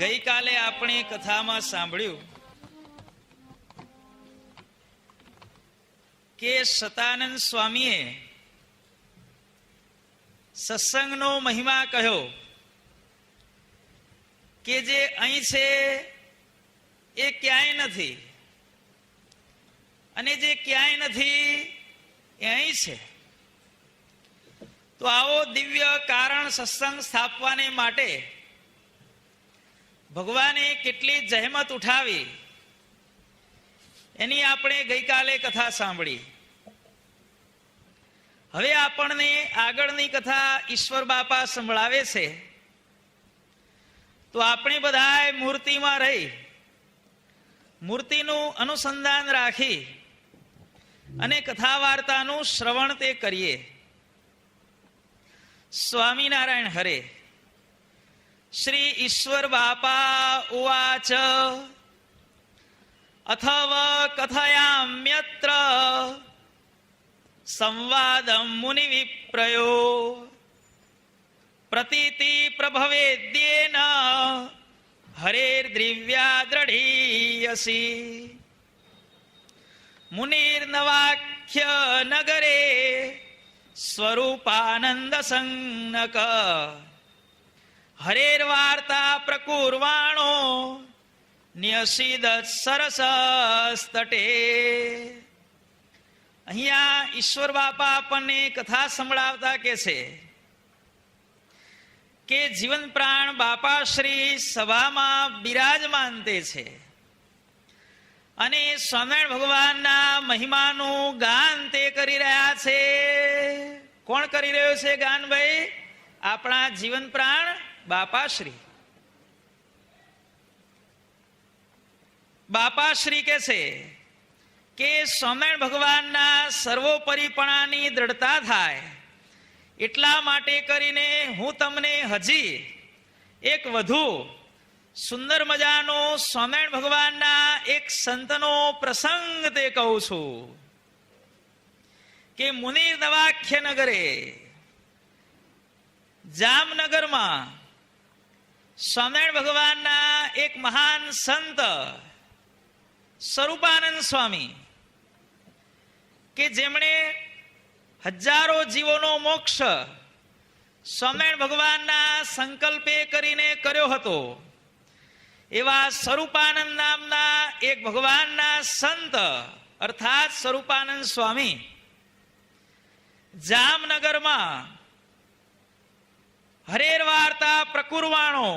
ગઈકાલે આપણે કથામાં સાંભળ્યું કે સતાનંદ સ્વામીએ સત્સંગનો મહિમા કહ્યો કે જે અહીં છે એ ક્યાંય નથી અને જે ક્યાંય નથી એ અહીં છે. તો આવો દિવ્ય કારણ સત્સંગ સ્થાપવાને માટે ભગવાને કેટલી જહેમત ઉઠાવી એની આપણે ગઈકાલે કથા સાંભળી. હવે આપણને આગળની કથા ઈશ્વર બાપા સંભળાવે છે. તો આપણે બધાએ મૂર્તિમાં રહી મૂર્તિનું અનુસંધાન રાખી અને કથા વાર્તાનું શ્રવણ તે કરીએ. સ્વામિનારાયણ હરે. શ્રી ઈશ્વર બાપા ઉવાચ અથવ કથયામ્યત્ર સંવાદમ મુનિ વિપ્રયો પ્રતીતિ પ્રભવેદ્યેન હરેર્દ્રિવ્યા દ્રઢીયસી મુનિર્નવાખ્ય નગરે સ્વરૂપાનંદ સંનક હરેર્વાર્તા પ્રકુર્વાણો ન્યસિદ સરસસ્તટે. અહીંયા ઈશ્વર બાપા આપણને કથા સંભળાવતા કે છે કે જીવન પ્રાણ બાપા શ્રી સભામાં બિરાજમાન તે છે અને સ્વામિનારાયણ ભગવાનના મહિમાનું ગાન તે કરી રહ્યા છે. કોણ કરી રહ્યો છે ગાન ભાઈ? આપણા જીવન પ્રાણ બાપાશ્રી. બાપાશ્રી કે છે કે સ્વામિનારાયણ ભગવાનના સર્વોપરીપણાની દ્રઢતા થાય એટલા માટે કરીને હું તમને હજી એક વધુ સુંદર મજાનો સ્વામિનારાયણ ભગવાનના એક સંતનો પ્રસંગ તે કહું છું કે મુનિર નવાખ્ય નગરે, જામનગરમાં સ્વામિનારાયણ ભગવાનના એક મહાન સંત સ્વરૂપાનંદ સ્વામી કે જેમણે હજારો જીવોનો મોક્ષ સ્વામિનારાયણ ભગવાનના સંકલ્પે કરીને કર્યો હતો, એવા સ્વરૂપાનંદ નામના એક ભગવાનના સંત અર્થાત સ્વરૂપાનંદ સ્વામી જામનગરમાં હરેર વાર્તા પ્રકુરવાણો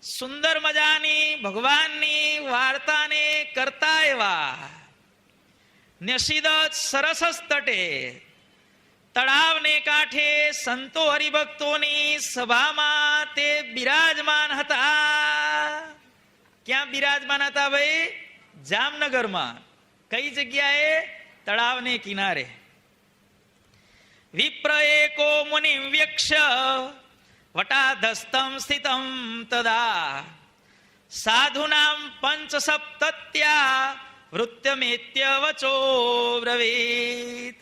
સુંદર મજાની ભગવાનની વાર્તાને કરતા એવા ન્યસિદ સરસ તટે તળાવને કાંઠે સંતો હરિભક્તોની સભામાં તે બિરાજમાન હતા. ક્યાં બિરાજમાન હતા ભાઈ? જામનગરમાં. કઈ જગ્યાએ? તળાવને કિનારે. વિપ્ર એકો મુનિ વ્યક્ષ્ય વટાધસ્તમ સ્થિતમ તદા સાધુનામ પંચ સપ્તત્યા વૃત્યમેત્ય વચો બ્રવીત.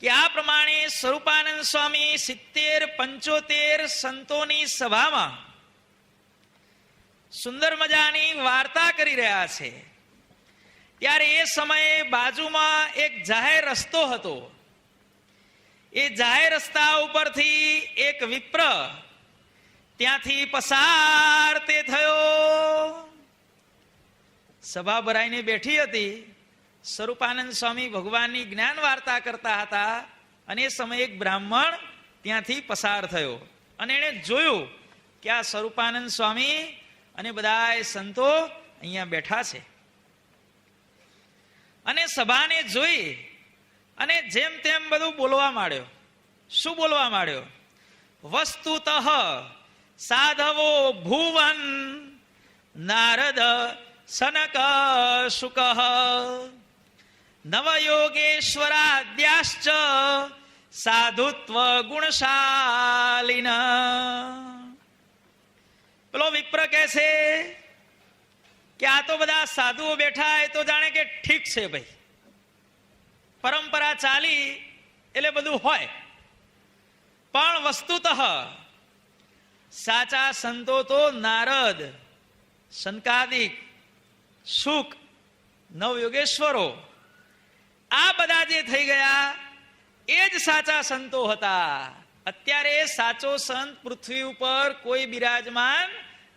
કે આ પ્રમાણે સ્વરૂપાનંદ સ્વામી 70-75 સંતોની સભામાં સુંદર મજાની વાર્તા કરી રહ્યા છે. ત્યારે એ સમયે બાજુમાં એક જાહેર રસ્તો હતો. એ જાહેર રસ્તા ઉપરથી એક વિપ્ર ત્યાંથી પસાર તે થયો. સભા ભરાઈને બેઠી હતી. સ્વરૂપાનંદ સ્વામી ભગવાનની જ્ઞાન વાર્તા કરતા હતા અને એ સમયે એક બ્રાહ્મણ ત્યાંથી પસાર થયો અને એણે જોયું કે આ સ્વરૂપાનંદ સ્વામી અને બધા સંતો અહીંયા બેઠા છે અને સભાને જોઈ અને જેમ તેમ બધું બોલવા માંડ્યો. શું બોલવા માંડ્યો? વસ્તુતઃ સાધવો ભુવન નારદ સનક શુક નવયોગેશ્વરાદ્યાશ્ચ સાધુત્વ ગુણશાલિન. પેલો વિપ્ર કહે છે કે આ તો બધા સાધુઓ બેઠા એ તો જાણે કે ઠીક છે ભાઈ, પરંપરા ચાલી એટલે બધું હોય, પણ વસ્તુતઃ સાચા સંતો તો નારદ, સનકાદિક, શુક, નવયોગેશ્વરો આ બધા જે થઈ ગયા એ જ સાચા સંતો હતા. અત્યારે સાચો સંત પૃથ્વી ઉપર કોઈ બિરાજમાન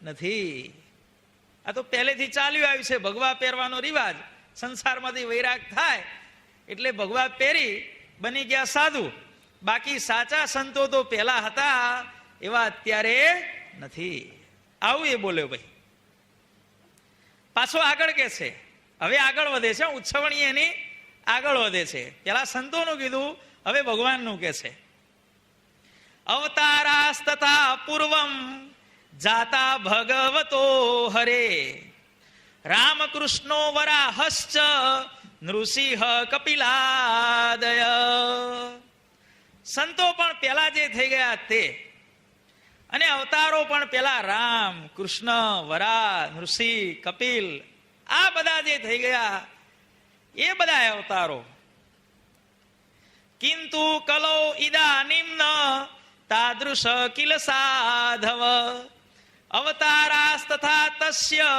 નથી. આ તો પહેલેથી ચાલ્યું આવ્યું છે. ભગવા પહેરવાનો રિવાજ, સંસારમાંથી વૈરાગ થાય એટલે ભગવા પહેરી બની ગયા સાધુ. બાકી સાચા સંતો તો પહેલા હતા એવા અત્યારે નથી. આવું એ બોલ્યો ભાઈ. પાછો આગળ કે છે, હવે આગળ વધે છે. ઉત્સવણી એની આગળ વધે છે. પેલા સંતોનું કીધું, હવે ભગવાનનું કે છે. અવતારાસ તથા પૂર્વમ જાતા ભગવતો હરે રામકૃષ્ણો વરાહશ્ચ નૃસિંહ કપિલાદય. સંતો પણ પેલા જે થઈ ગયા તે, અને અવતારો પણ પેલા રામ, કૃષ્ણ, વરાહ, નૃસિંહ, કપિલ આ બધા જે થઈ ગયા એ બધા અવતારો. કિંતુ કલો ઇદાનીમ ન તાદૃશ કિલ સાધવ અવતારાસ તથા તસ્ય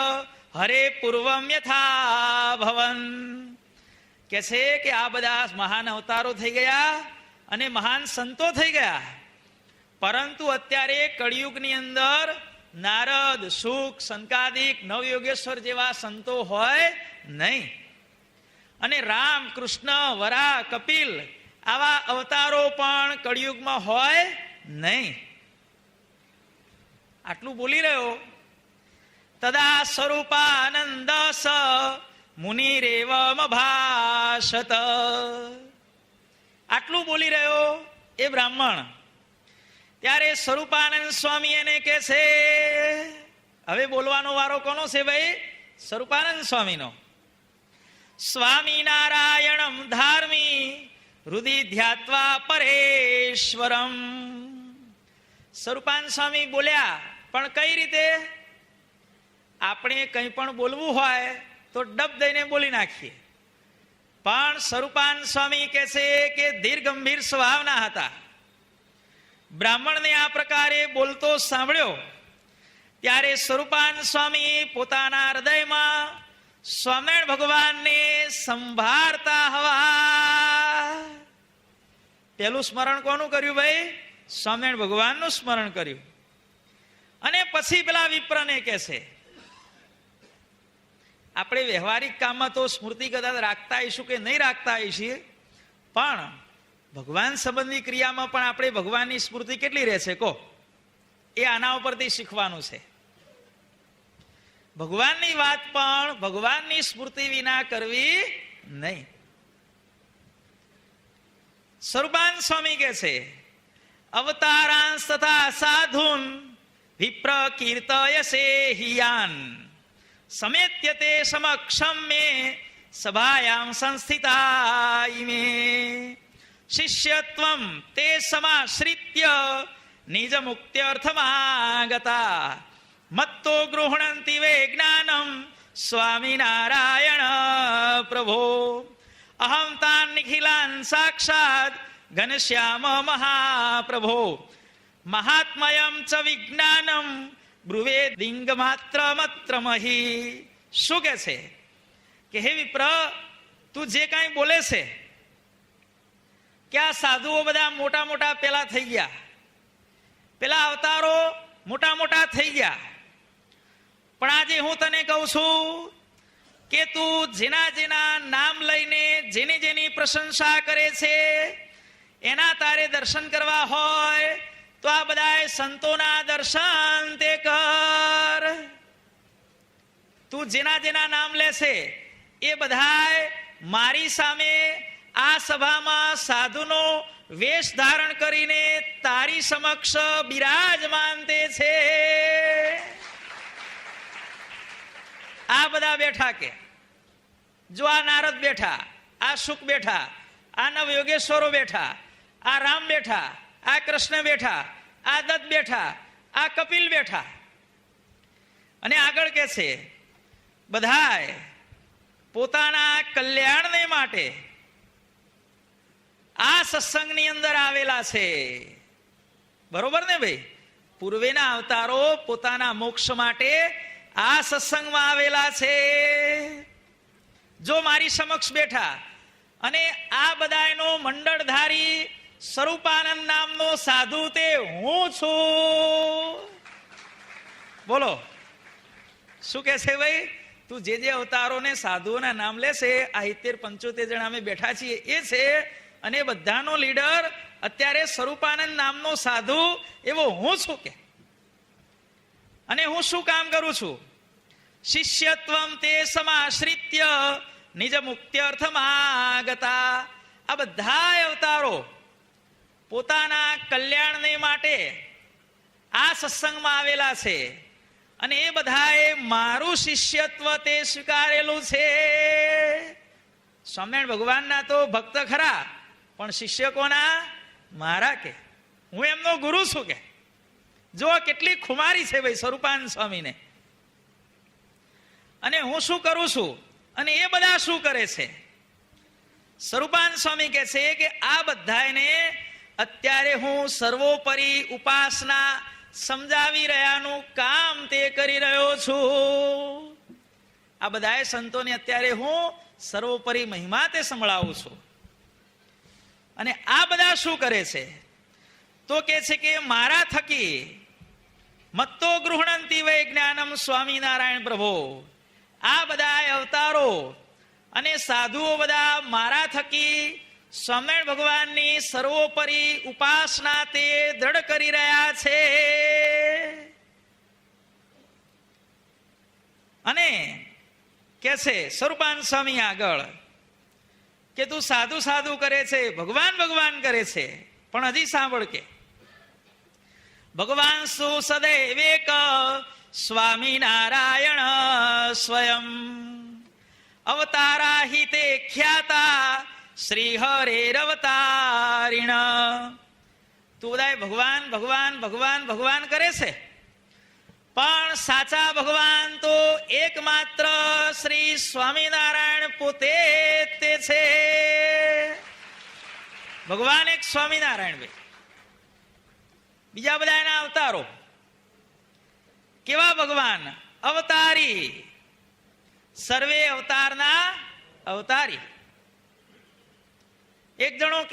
હરે પૂર્વમ યથા ભવન. કે છે કે આ બધા મહાન અવતારો થઈ ગયા અને મહાન સંતો થઈ ગયા, પરંતુ અત્યારે કળિયુગની અંદર નારદ, શુક, સંકાદિક, નવયોગેશ્વર જેવા સંતો હોય નહીં. અને રામ, કૃષ્ણ, વરાહ, કપિલ આવા અવતારો પણ કળિયુગમાં હોય નહીં. આટલું બોલી રહ્યો. તદા સ્વરૂપાનંદ સ મુનિરેવ ભાષત. આટલું બોલી રહ્યો એ બ્રાહ્મણ. ત્યારે સ્વરૂપાનંદ સ્વામી એને કે છે, હવે બોલવાનો વારો કોનો છે ભાઈ? સ્વરૂપાનંદ સ્વામીનો. સ્વામી નારાયણમ ધાર્મી હૃદિ ધ્યાત્વા પરેશ્વરમ. સ્વરૂપાનંદ સ્વામી બોલ્યા, પણ કઈ રીતે? આપણે કંઈ પણ બોલવું હોય તો ડબ દઈને બોલી નાખીએ, પણ સ્વરૂપાનંદ સ્વામી કહે છે કે ધીર ગંભીર સ્વભાવના હતા. બ્રાહ્મણને આ પ્રકારે બોલતો સાંભળ્યો ત્યારે સ્વરૂપાનંદ સ્વામી પોતાના હૃદયમાં સ્વામિનારાયણ ભગવાનને સંભાળતા હવા. પેલું સ્મરણ કોનું કર્યું ભાઈ? સ્વામિનારાયણ ભગવાનનું સ્મરણ કર્યું. અને પછી પેલા વિપ્રને કહે છે, આપણે વ્યવહારિક કામમાં તો સ્મૃતિ કદાચ રાખતા આવીશું કે નહીં રાખતા આવીશું, પણ ભગવાન સંબંધી ક્રિયામાં પણ આપણે ભગવાનની સ્મૃતિ કેટલી રહેશે કહો? એ આના ઉપરથી શીખવાનું છે. ભગવાનની વાત પણ ભગવાનની સ્મૃતિ વિના કરવી નહીં. સ્વરૂપાનંદ સ્વામી કહે છે, અવતારાંશ તથા સાધુન વિપ્ર કીર્તયસે હિયાન સમેત્યતે સમક્ષમ મે સભાયામ સંસ્થિતા ઇમે શિષ્યત્વમ તે સમાશ્રિત્ય નિજ મુક્ત્યર્થમાગતા મત્તો ગૃહણંતિ વે જ્ઞાનમ સ્વામિનારાયણ પ્રભો અહમ તાન નિખિલાન સાક્ષાત ઘનશ્યામ મહાપ્રભો મહાત્મયમ ચ વિજ્ઞાનમ બ્રુવે લિંગ માત્ર મત્ર મહી. શું કે છે કે હે વિપ્ર, તું જે કાંઈ બોલે છે કે આ સાધુઓ બધા મોટા મોટા પેલા થઈ ગયા, પેલા અવતારો મોટા મોટા થઈ ગયા, પણ આજે હું તને કહું છું કે તું જેના જેના નામ લઈને જેની જેની પ્રશંસા કરે છે એના તારે દર્શન કરવા હોય તો આ બધા સંતોના દર્શન તે કર. તું જેના જેના નામ લેશે એ બધા મારી સામે આ સભામાં સાધુનો વેશ ધારણ કરીને તારી સમક્ષ બિરાજમાન તે છે. આ બધા બેઠા કે જો આ નારદ બેઠા, આ શુક બેઠા, આ નવયોગેશ્વરો બેઠા, આ રામ બેઠા, આ કૃષ્ણ બેઠા, આ દત્ત બેઠા, આ કપિલ બેઠા. અને આગળ કે છે બધાય પોતાના કલ્યાણને માટે આ સત્સંગની અંદર આવેલા છે. બરોબર ને ભાઈ? પૂર્વેના અવતારો પોતાના મોક્ષ માટે આ સત્સંગમાં આવેલા છે. જો મારી સમક્ષ બેઠા અને આ બધાનો મંડળધારી સ્વરૂપાનંદ નામનો સાધુ તે હું છું. બોલો શું કે છે ભાઈ? તું જે અવતારોને સાધુઓના નામ લેશે, આ 70-75 જણા અમે બેઠા છીએ એ છે, અને બધાનો લીડર અત્યારે સ્વરૂપાનંદ નામનો સાધુ એવો હું છું કે. અને હું શું કામ કરું છું? શિષ્યત્વમ તે સમાશ્રિત્ય નિજ મુક્ત્યર્થમાગતા. આ બધા અવતારો પોતાના કલ્યાણને માટે આ સત્સંગમાં આવેલા છે, અને એ બધાએ મારું શિષ્યત્વ તે સ્વીકારેલું છે. સ્વામિનારાયણ ભગવાનના તો ભક્ત ખરા, પણ શિષ્ય કોના? મારા કે. હું એમનો ગુરુ છું કે. જો કેટલી ખુમારી છે ભાઈ સ્વરૂપાનંદ સ્વામીને. અને હું શું કરું છું અને એ બધા શું કરે છે? સ્વરૂપાનંદ સ્વામી કહે છે કે આ બધાને અત્યારે હું સર્વોપરી ઉપાસના સમજાવી રહ્યાનું કામ તે કરી રહ્યો છું. આ બધાએ સંતોને અત્યારે હું સર્વોપરી મહિમા તે સંભળાવું છું. અને આ બધા શું કરે છે? તો કે છે કે મારા થકી મત્તો ગૃહણંતિ વૈ જ્ઞાનમ સ્વામિનારાયણ પ્રભો. આ બધા અવતારો અને સાધુઓ બધા મારા થકી સ્વામિનારાયણ ભગવાનની સર્વોપરી ઉપાસના તે દ્રઢ કરી રહ્યા છે. અને કે છે સ્વરૂપાનંદ સ્વામી આગળ કે તું સાધુ સાધુ કરે છે, ભગવાન ભગવાન કરે છે, પણ હજી સાંભળ કે ભગવાન સુ સદૈવેક સ્વામિનારાયણ સ્વયં અવતારા હિ તે ખ્યાતા શ્રી હરેરવતારિણ. તું બધા ભગવાન ભગવાન ભગવાન ભગવાન કરે છે, પણ સાચા ભગવાન તો એકમાત્ર શ્રી સ્વામિનારાયણ પોતે તે છે. ભગવાન એક સ્વામિનારાયણ ભાઈ. બીજા બધા એના અવતારો કેવા? ભગવાન અવતારી, સર્વે અવતારના અવતારી. એક જણો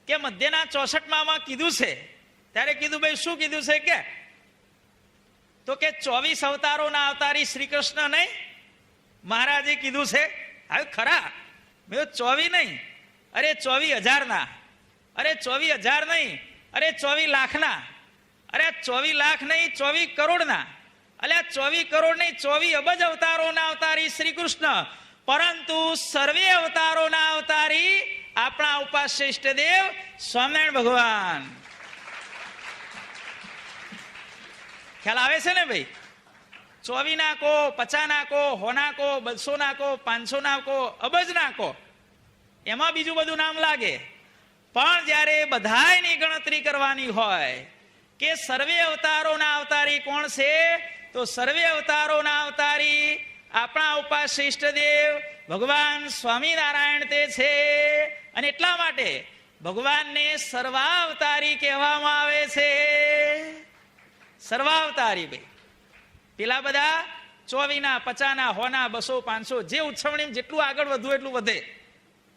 કે મધ્યના 64માં કીધું છે, ત્યારે કીધું ભાઈ શું કીધું છે કે? તો કે 24 અવતારોના અવતારી શ્રી કૃષ્ણ નહીં, મહારાજે કીધું છે. હવે ખરા, મેં 24 નહીં, અરે 24,000 અરે 24,000 નહીં, અરે 24 લાખના, અરે 24 લાખ નહીં, 24 કરોડના, અલ્યા 24 કરોડ નહીં, 24 અબજ અવતારોના અવતારી શ્રી કૃષ્ણ. પરંતુ સર્વે અવતારોના અવતારી આપણા ઉપાસ્ય ઇષ્ટદેવ સ્વામિનારાયણ ભગવાન. ખ્યાલ આવે છે ને ભાઈ? 24 નાકો, 50 નાકો, 100 નાકો, 200 નાકો, 500 નાકો, અબજ નાકો, એમાં બીજું બધું નામ લાગે. પણ જ્યારે બધાની ગણતરી કરવાની હોય કે સર્વે અવતારોના અવતારી કોણ છે, તો સર્વે અવતારોના અવતારી આપણા ઉપાસ્ય ઇષ્ટદેવ ભગવાન સ્વામિનારાયણ તે છે. અને એટલા માટે ભગવાનને સર્વાવતારી કહેવામાં આવે છે. સર્વાવતારી ભાઈ. પેલા બધા 24 ના, 50 ના, 100 ના, 200, 500 જે ઉત્સવણી જેટલું આગળ વધુ એટલું વધે,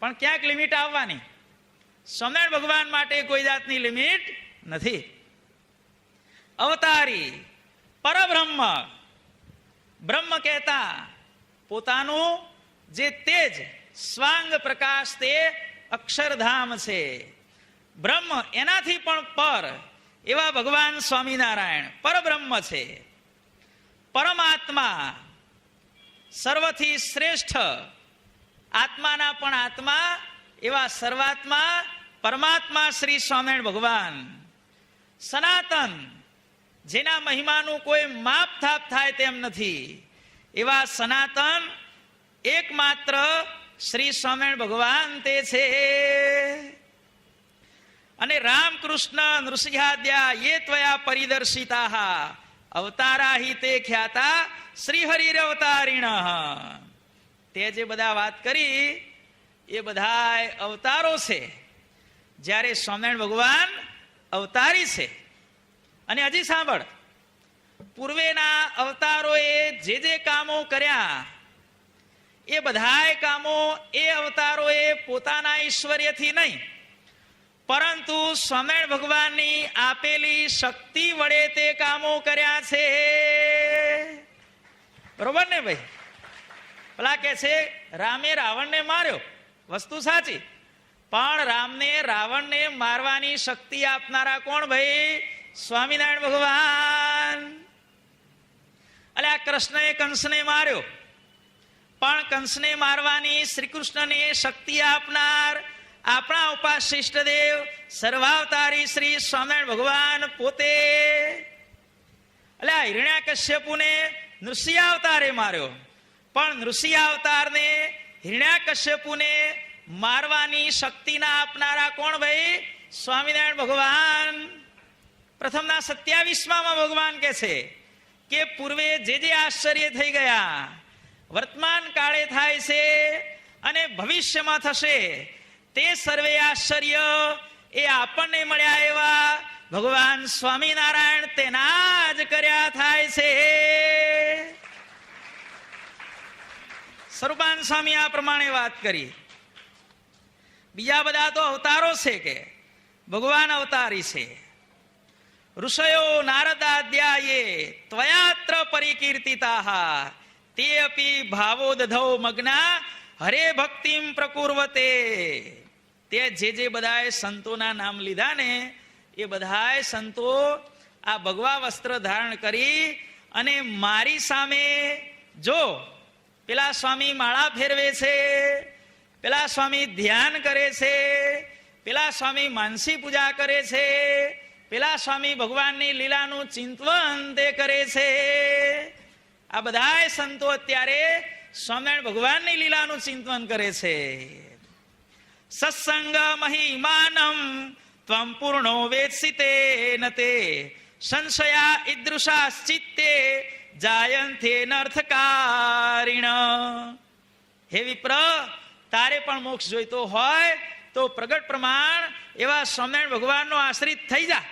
પણ ક્યાંક લિમિટ આવવાની. સ્વામિનારાયણ ભગવાન માટે કોઈ જાતની લિમિટ નથી. અવતારી પરબ્રહ્મ, બ્રહ્મ કહેતા પોતાનું જે તેજ સ્વાંગ પ્રકાશ તે અક્ષરધામ છે. બ્રહ્મ એનાથી પણ પર એવા ભગવાન સ્વામિનારાયણ પરબ્રહ્મ છે. પરમાત્મા, સર્વથી શ્રેષ્ઠ, આત્માના પણ આત્મા એવા સર્વાત્મા પરમાત્મા શ્રી સ્વામિનારાયણ ભગવાન. સનાતન, જેના મહિમાનું કોઈ માપ થાપ થાય તેમ નથી, એવા સનાતન એકમાત્ર શ્રી સ્વામિનારાયણ ભગવાન તે છે. અને રામકૃષ્ણ નૃસિંહાદ્યા યે ત્વયા પરિદર્શિતા અવતારા હિ તે ખ્યાતા શ્રી હરિરવતારિણ. તે જે બધા વાત કરી એ બધા અવતારો છે. જ્યારે સ્વામિનારાયણ ભગવાન અવતારી છે અને હજી સાંભળ, પૂર્વેના અવતારોએ જે કામો કર્યા એ બધાય કામો એ અવતારોએ પોતાના ઐશ્વર્યથી નહીં, પરંતુ સ્વામિનારાયણ ભગવાનની આપેલી શક્તિ વડે તે કામો કર્યા છે. બરોબર ને ભાઈ? પેલા કે છે રામે રાવણને માર્યો, વસ્તુ સાચી, પણ રામને રાવણને મારવાની શક્તિ આપનારા કોણ ભાઈ? સ્વામિનારાયણ ભગવાન. એટલે આ કૃષ્ણએ કંસને માર્યો, પણ કંસને મારવાની શ્રી કૃષ્ણને શક્તિ આપનાર આપણા ઉપાસ્ય ઇષ્ટદેવ સર્વાવતારી શ્રી સ્વામિનારાયણ ભગવાન પોતે. એટલે આ હિરણ્યકશ્યપુને નૃસિંહ અવતારે માર્યો, પણ નૃસિંહ અવતારને હિરણ્યકશ્યપુને મારવાની શક્તિના આપનારા કોણ ભાઈ? સ્વામિનારાયણ ભગવાન. પ્રથમના 27માં ભગવાન કે છે કે પૂર્વે જે આશ્ચર્ય થઈ ગયા, વર્તમાન કાળે થાય છે અને ભવિષ્યમાં થશે, તે સર્વે આશ્ચર્ય એ આપણને મળ્યા એવા ભગવાન સ્વામિનારાયણ તેના જ કર્યા થાય છે. સ્વરૂપાન સ્વામી આ પ્રમાણે વાત કરી. બીજા બધા તો અવતારો છે કે ભગવાન અવતારી છે. ઋષયો નારદાદ્યાયે ત્વયાત્ર પરિકીર્તિતાઃ તે અપી ભાવોદધૌ મગ્ના હરે ભક્તિમ પ્રકુર્વતે. તે જે બધાએ સંતોના નામ લીધા ને એ બધાએ સંતો આ ભગવા વસ્ત્ર ધારણ કરી અને મારી સામે, જો પેલા સ્વામી માળા ફેરવે છે, પેલા સ્વામી ધ્યાન કરે છે, પેલા સ્વામી માનસી પૂજા કરે છે, પેલા સ્વામી ભગવાનની લીલાનું ચિંતન તે કરે છે. આ બધા સંતો અત્યારે સ્વામિનારાયણ ભગવાનની લીલાનું ચિંતન કરે છે. સત્સંગ મહિમાનમ ત્વમ પૂર્ણો વેત્સિતે નતે સંશયા ઈદૃશાશ્ચિત્તે જાયંતે નર્થકારિણ. હે વિપ્ર, તારે પણ મોક્ષ જોઈતો હોય તો પ્રગટ પ્રમાણ એવા સ્વામિનારાયણ ભગવાનનો આશ્રિત થઈ જા.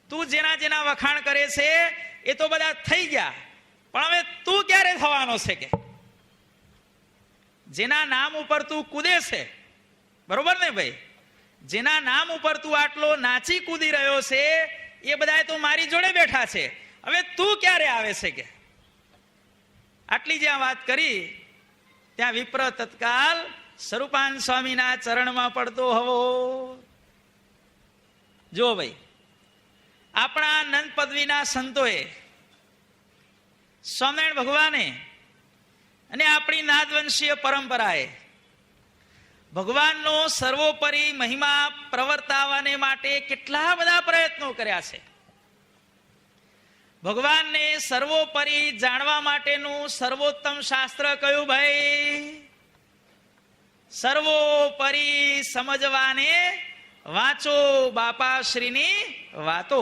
તું જેના જેના વખાણ કરે છે એ તો બધા થઈ ગયા, પણ હવે તું ક્યારે થવાનો છે? કે જેના નામ ઉપર તું કૂદે છે, બરોબર ને ભાઈ, જેના નામ ઉપર તું આટલો નાચી કૂદી રહ્યો છે એ બધા તો મારી જોડે બેઠા છે, હવે તું ક્યારે આવે છે? કે આટલી જ્યાં વાત કરી ત્યાં વિપ્ર તત્કાલ સ્વરૂપાન સ્વામીના ચરણમાં પડતો હવો. જો ભાઈ, આપણા નંદ પદવીના સંતોએ સ્વામિનારાયણ ભગવાને અને આપણી નાદવંશીય પરંપરાએ ભગવાનનો સર્વોપરી મહિમા પ્રવર્તાવવાને માટે કેટલા બધા પ્રયત્નો કર્યા છે. ભગવાનને સર્વોપરી જાણવા માટેનું સર્વોત્તમ શાસ્ત્ર કયું ભાઈ? સર્વોપરી સમજવાને વાંચો બાપાશ્રીની વાતો.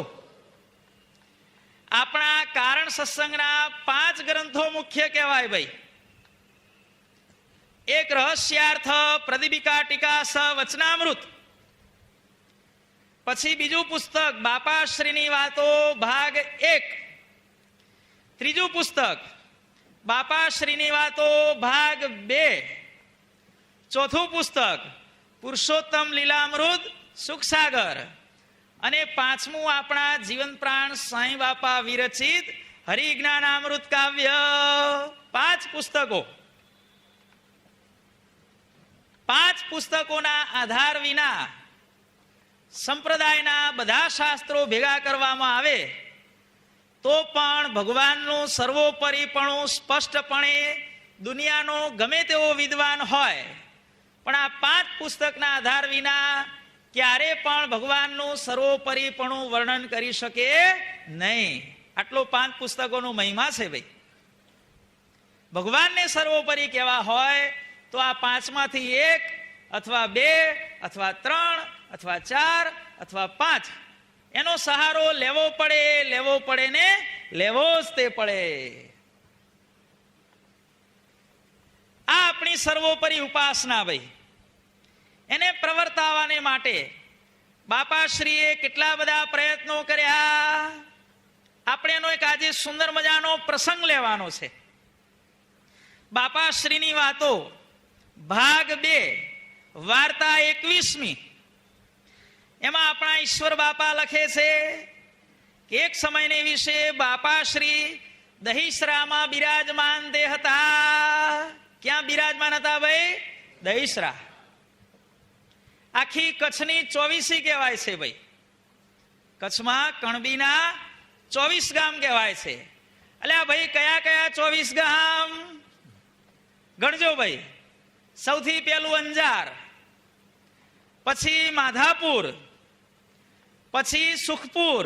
આપણા કારણ સત્સંગના 5 ગ્રંથો મુખ્ય કહેવાય ભાઈ. એક રહસ્યાર્થ પ્રદીપિકા ટીકા સ વચનામૃત, પછી બીજું પુસ્તક બાપાશ્રીની વાતો ભાગ 1, ત્રીજું પુસ્તક બાપાશ્રીની વાતો ભાગ 2, ચોથું પુસ્તક પુરુષોત્તમ લીલામૃત સુખસાગર, અને 5મું આપણા જીવન પ્રાણ સાંઈ બાપા વિરચિત હરિજ્ઞાનામૃત કાવ્ય. 5 પુસ્તકો. 5 પુસ્તકોના આધાર વિના સંપ્રદાયના બધા શાસ્ત્રો ભેગા કરવામાં આવે તો પણ ભગવાનનું સર્વોપરીપણું સ્પષ્ટપણે દુનિયાનો ગમે તેવો વિદ્વાન હોય પણ આ 5 પુસ્તકના આધાર વિના ક્યારે પણ ભગવાનનું સર્વોપરીપણું વર્ણન કરી શકે નહીં. આટલો 5 પુસ્તકોનો મહિમા છે ભાઈ. ભગવાનને સર્વોપરી કહેવા હોય તો આ 5માંથી 1 અથવા 2 અથવા 3 અથવા 4 અથવા 5 એનો સહારો લેવો પડે ને લેવો જ તે પડે. આ આપણી સર્વોપરી ઉપાસના ભાઈ, એને પ્રવર્તાવાને માટે બાપાશ્રીએ કેટલા બધા પ્રયત્નો કર્યા. આપણે એનો એક આજે સુંદર મજાનો પ્રસંગ લેવાનો છે. બાપાશ્રીની વાતો ભાગ 2 વાર્તા 21મી. એમાં આપણા ઈશ્વર બાપા લખે છે કે એક સમયને વિશે બાપાશ્રી દહીસરામાં બિરાજમાન તે હતા. ક્યાં બિરાજમાન હતા ભાઈ? દહીસરા. આખી કચ્છની 24 કહેવાય છે ભાઈ. કચ્છમાં કણબીના 24 ગામ કહેવાય છે. અલ્યા ભાઈ, કયા કયા 24 ગામ ગણજો ભાઈ. સૌથી પહેલું અંજાર, પછી માધાપુર, પછી સુખપુર,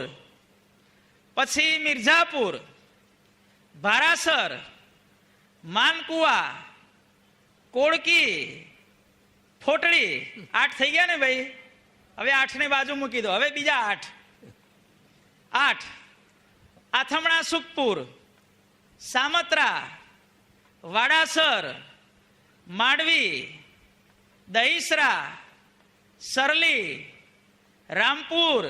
પછી મિર્ઝાપુર, ભારાસર, માનકુવા, કોળકી, ફોટડી. 8 થઈ ગયા ને ભાઈ. હવે 8 ને બાજુ મૂકી દો. હવે બીજા 8. આથમણા સુખપુર, સામત્રા, વાડાસર, માંડવી, દહીસરા, સરલી, રામપુર,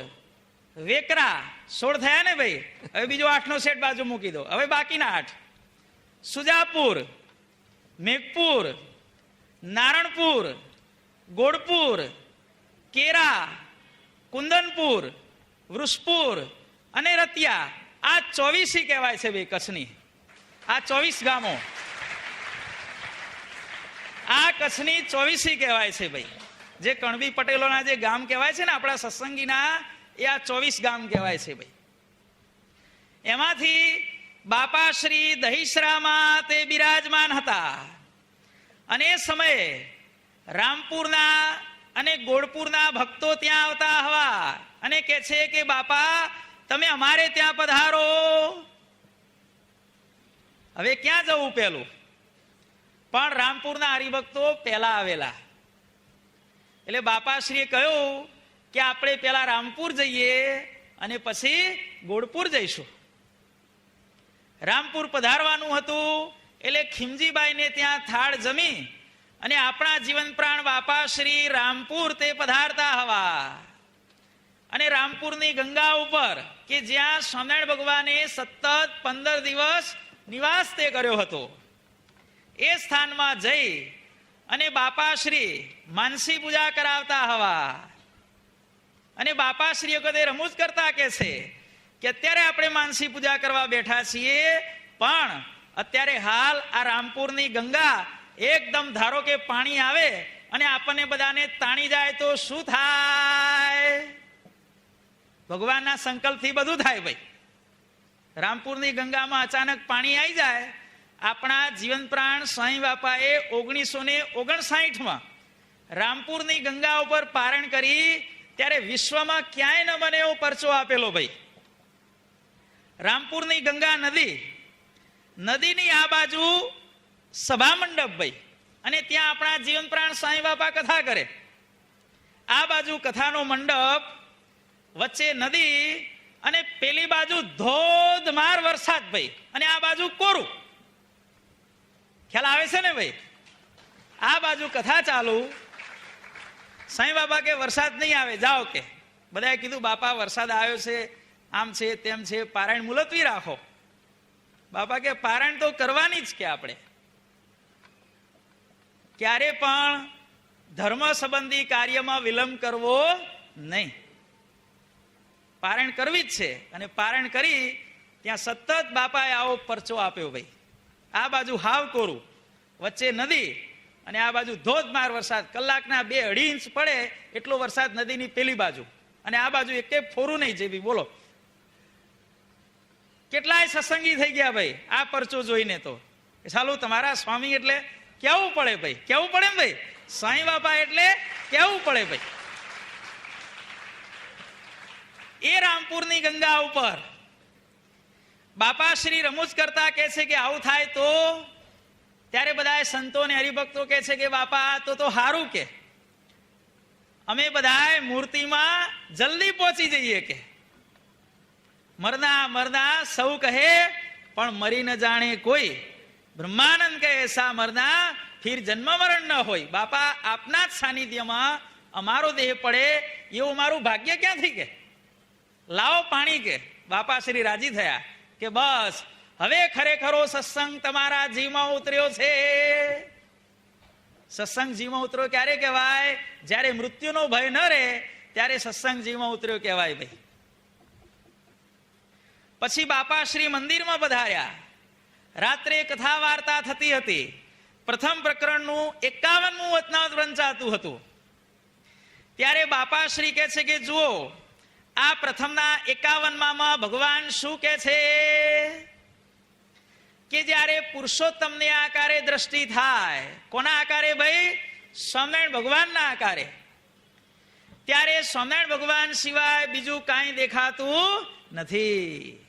વેકરા. 16 થયા ને ભાઈ. હવે બીજો 8 નો સેટ બાજુ મૂકી દો. હવે બાકીના 8: સુજાપુર, મેઘપુર, નારણપુર, ગોડપુર, કેરા, કુંદનપુર, વૃષપુર અને રતિયા. આ 24 કહેવાય છે ભાઈ કચ્છની. આ 24 ગામો આ કચ્છની 24 કહેવાય છે ભાઈ. જે કણબી પટેલોના જે ગામ કહેવાય છે ને આપણા સત્સંગીના, એ આ 24 ગામ કહેવાય છે ભાઈ. એમાંથી બાપાશ્રી દહીસરામાં તે બિરાજમાન હતા. અને એ સમયે રામપુરના અને ગોળપુરના ભક્તો ત્યાં આવતા હવા અને કહે છે કે બાપા, તમે અમારે ત્યાં પધારો. હવે ક્યાં જવું પેલું? પણ રામપુરના હરિભક્તો પહેલા આવેલા. એટલે બાપાશ્રીએ કહ્યું કે આપણે પેલા રામપુર જઈએ અને પછી ગોળપુર જઈશું. રામપુર પધારવાનું હતું. એટલે ખીમજીબાઈને ત્યાં થાળ જમી અને આપણા જીવન પ્રાણ બાપાશ્રી રામપુર તે પધારતા હવા. અને રામપુરની ગંગા ઉપર કે જ્યાં સ્વામિનારાયણ ભગવાને સતત 15 દિવસ નિવાસ તે કર્યો હતો, એ સ્થાનમાં જઈ અને બાપાશ્રી માનસી પૂજા કરાવતા હવા. અને બાપાશ્રી વખતે રમૂજ કરતા કે છે કે અત્યારે આપણે માનસી પૂજા કરવા બેઠા છીએ, પણ અત્યારે હાલ આ રામપુરની ગંગા એકદમ ધારો કે પાણી આવે અને આપણને બધાને તાણી જાય તો શું થાય? ભગવાનના સંકલ્પથી બધું થાય ભાઈ. રામપુરની ગંગામાં અચાનક પાણી આવી જાય. આપણા જીવન પ્રાણ સ્વામી બાપાએ 1959માં રામપુરની ગંગા ઉપર પારણ કરી ત્યારે વિશ્વમાં ક્યાંય ન બને એવો પરચો આપેલો ભાઈ. રામપુરની ગંગા નદીની આ બાજુ સભા મંડપ ભાઈ, અને ત્યાં આપણા જીવન પ્રાણ સ્વામી બાપા કથા કરે. આ બાજુ કથાનો મંડપ, વચ્ચે નદી, અને પેલી બાજુ ધોધમાર વરસાદ ભાઈ, અને આ બાજુ કોરું. ખ્યાલ આવે છે ને ભાઈ? આ બાજુ કથા ચાલુ. સ્વામી બાપા કે વરસાદ નહીં આવે, જાઓ કે. બધાએ કીધું બાપા વરસાદ આવ્યો છે, આમ છે તેમ છે, પારાયણ મુલતવી રાખો. બાપા કે પારાયણ તો કરવાની જ કે આપણે. ક્યારે પણ ધર્મ સંબંધી કાર્યમાં વિલંબ કરવો નહીં. પારાયણ કરવી જ છે. અને પારાયણ કરી ત્યાં સતત બાપાએ આવો પરચો આપ્યો ભાઈ. આ બાજુ હાવ કોરું, વચ્ચે નદી, અને આ બાજુ ધોધમાર વરસાદ. કલાકના 2-2.5 ઇંચ પડે એટલો વરસાદ નદીની પેલી બાજુ, અને આ બાજુ એક ફોરું નહીં જેવી. બોલો, કેટલાય સત્સંગી થઈ ગયા ભાઈ આ પરચો જોઈને. તો ચાલો, તમારા સ્વામી એટલે કેવું પડે ભાઈ, કેવું પડે ને ભાઈ. સ્વામી બાપા એટલે કેવું પડે ભાઈ. એ રામપુરની ગંગા ઉપર બાપાશ્રી રમૂજ કરતા કે છે કે આવું થાય તો? ત્યારે બધા સંતો ને હરિભક્તો કે છે કે બાપા તો હારું કે અમે બધા મૂર્તિમાં જલ્દી પહોંચી જઈએ કે. મરના સૌ કહે પણ મરી ન જાણે કોઈ. બ્રહ્માનંદ કહે સા મરના ફિર જન્મ મરણ ન હોય. બાપા આપના જ સાનિધ્યમાં અમારો દેહ પડે એવું મારું ભાગ્ય ક્યાંથી કે લાવો પાણી કે બાપા શ્રી રાજી થયા કે બસ હવે ખરેખરો સત્સંગ તમારા જીવમાં ઉતર્યો છે. સત્સંગ જીવમાં ઉતર્યો ક્યારે કહેવાય? જ્યારે મૃત્યુનો ભય ન રહે ત્યારે સત્સંગ જીવમાં ઉતર્યો કહેવાય ભાઈ. પછી બાપા શ્રી મંદિરમાં પધાર્યા. રાત્રે કથા વાર્તા થતી હતી. પ્રથમ પ્રકરણનું 51મું વચનામૃત વંચાતું હતું. ત્યારે બાપા શ્રી કહે છે કે જુઓ, આ પ્રથમના 51માં ભગવાન શું કહે છે કે જ્યારે પુરુષોત્તમને આકારે દ્રષ્ટિ થાય. કોના આકારે ભાઈ? સ્વામિનારાયણ ભગવાનના આકારે. ત્યારે સ્વામિનારાયણ ભગવાન સિવાય બીજું કાંઈ દેખાતું નથી.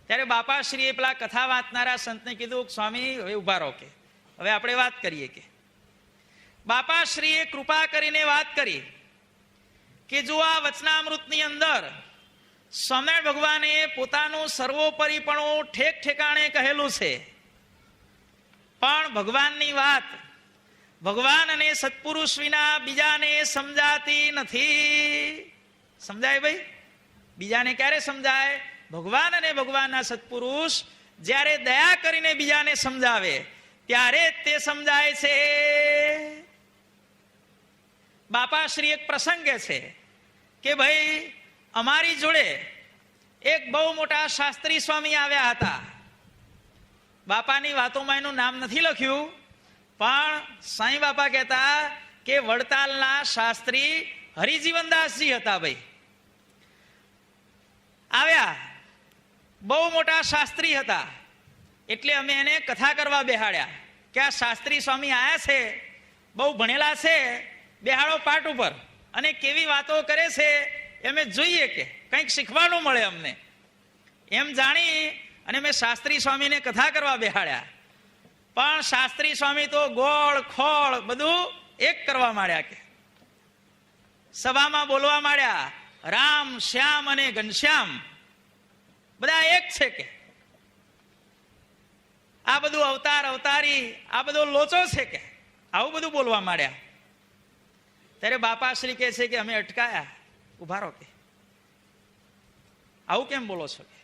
ત્યારે બાપાશ્રીએ પેલા કથા વાંચનારા સંતને કીધું, સ્વામી હવે ઉભા રહો કે હવે આપણે વાત કરીએ. કે બાપાશ્રીએ કૃપા કરીને વાત કરી કે જો આ વચનામૃતની અંદર સ્વામિનારાયણ ભગવાને પોતાનું સર્વોપરીપણું ઠેક ઠેકાણે કહેલું છે, પણ ભગવાનની વાત ભગવાન અને સત્પુરુષ વિના બીજાને સમજાતી નથી. સમજાય ભાઈ? બીજાને ક્યારે સમજાય? ભગવાન અને ભગવાનના સત્પુરુષ જ્યારે દયા કરીને બીજાને સમજાવે ત્યારે તે સમજાય છે. બાપાશ્રી એક પ્રસંગે છે કે ભાઈ અમારી જોડે એક બહુ મોટા શાસ્ત્રી સ્વામી આવ્યા હતા. બાપાની વાતોમાં એનું નામ નથી લખ્યું, પણ સાંઈ બાપા કહેતા કે વડતાલના શાસ્ત્રી હરિજીવનદાસજી હતા ભાઈ. આવ્યા, બહુ મોટા શાસ્ત્રી હતા. એટલે અમે એને કથા કરવા બેહાડ્યા કે આ શાસ્ત્રી સ્વામી આયા છે, બહુ ભણેલા છે, બેહાડો પાટ ઉપર અને કેવી વાતો કરે છે એમ જોઈએ કે કંઈક શીખવાનું મળે અમને. એમ જાણી અને મેં શાસ્ત્રી સ્વામીને કથા કરવા બેહાડ્યા. પણ શાસ્ત્રી સ્વામી તો ગોળ ખોળ બધું એક કરવા માંડ્યા. કે સભામાં બોલવા માંડ્યા, રામ શ્યામ અને ઘનશ્યામ બધા એક છે. કે આ બધું અવતાર અવતારી આ બધો લોચો છે. કે આવું બધું બોલવા માંડ્યા. ત્યારે બાપાશ્રી કહે છે કે અમે અટકાયા, ઉભા રહો. કે આવું કેમ બોલો છો? કે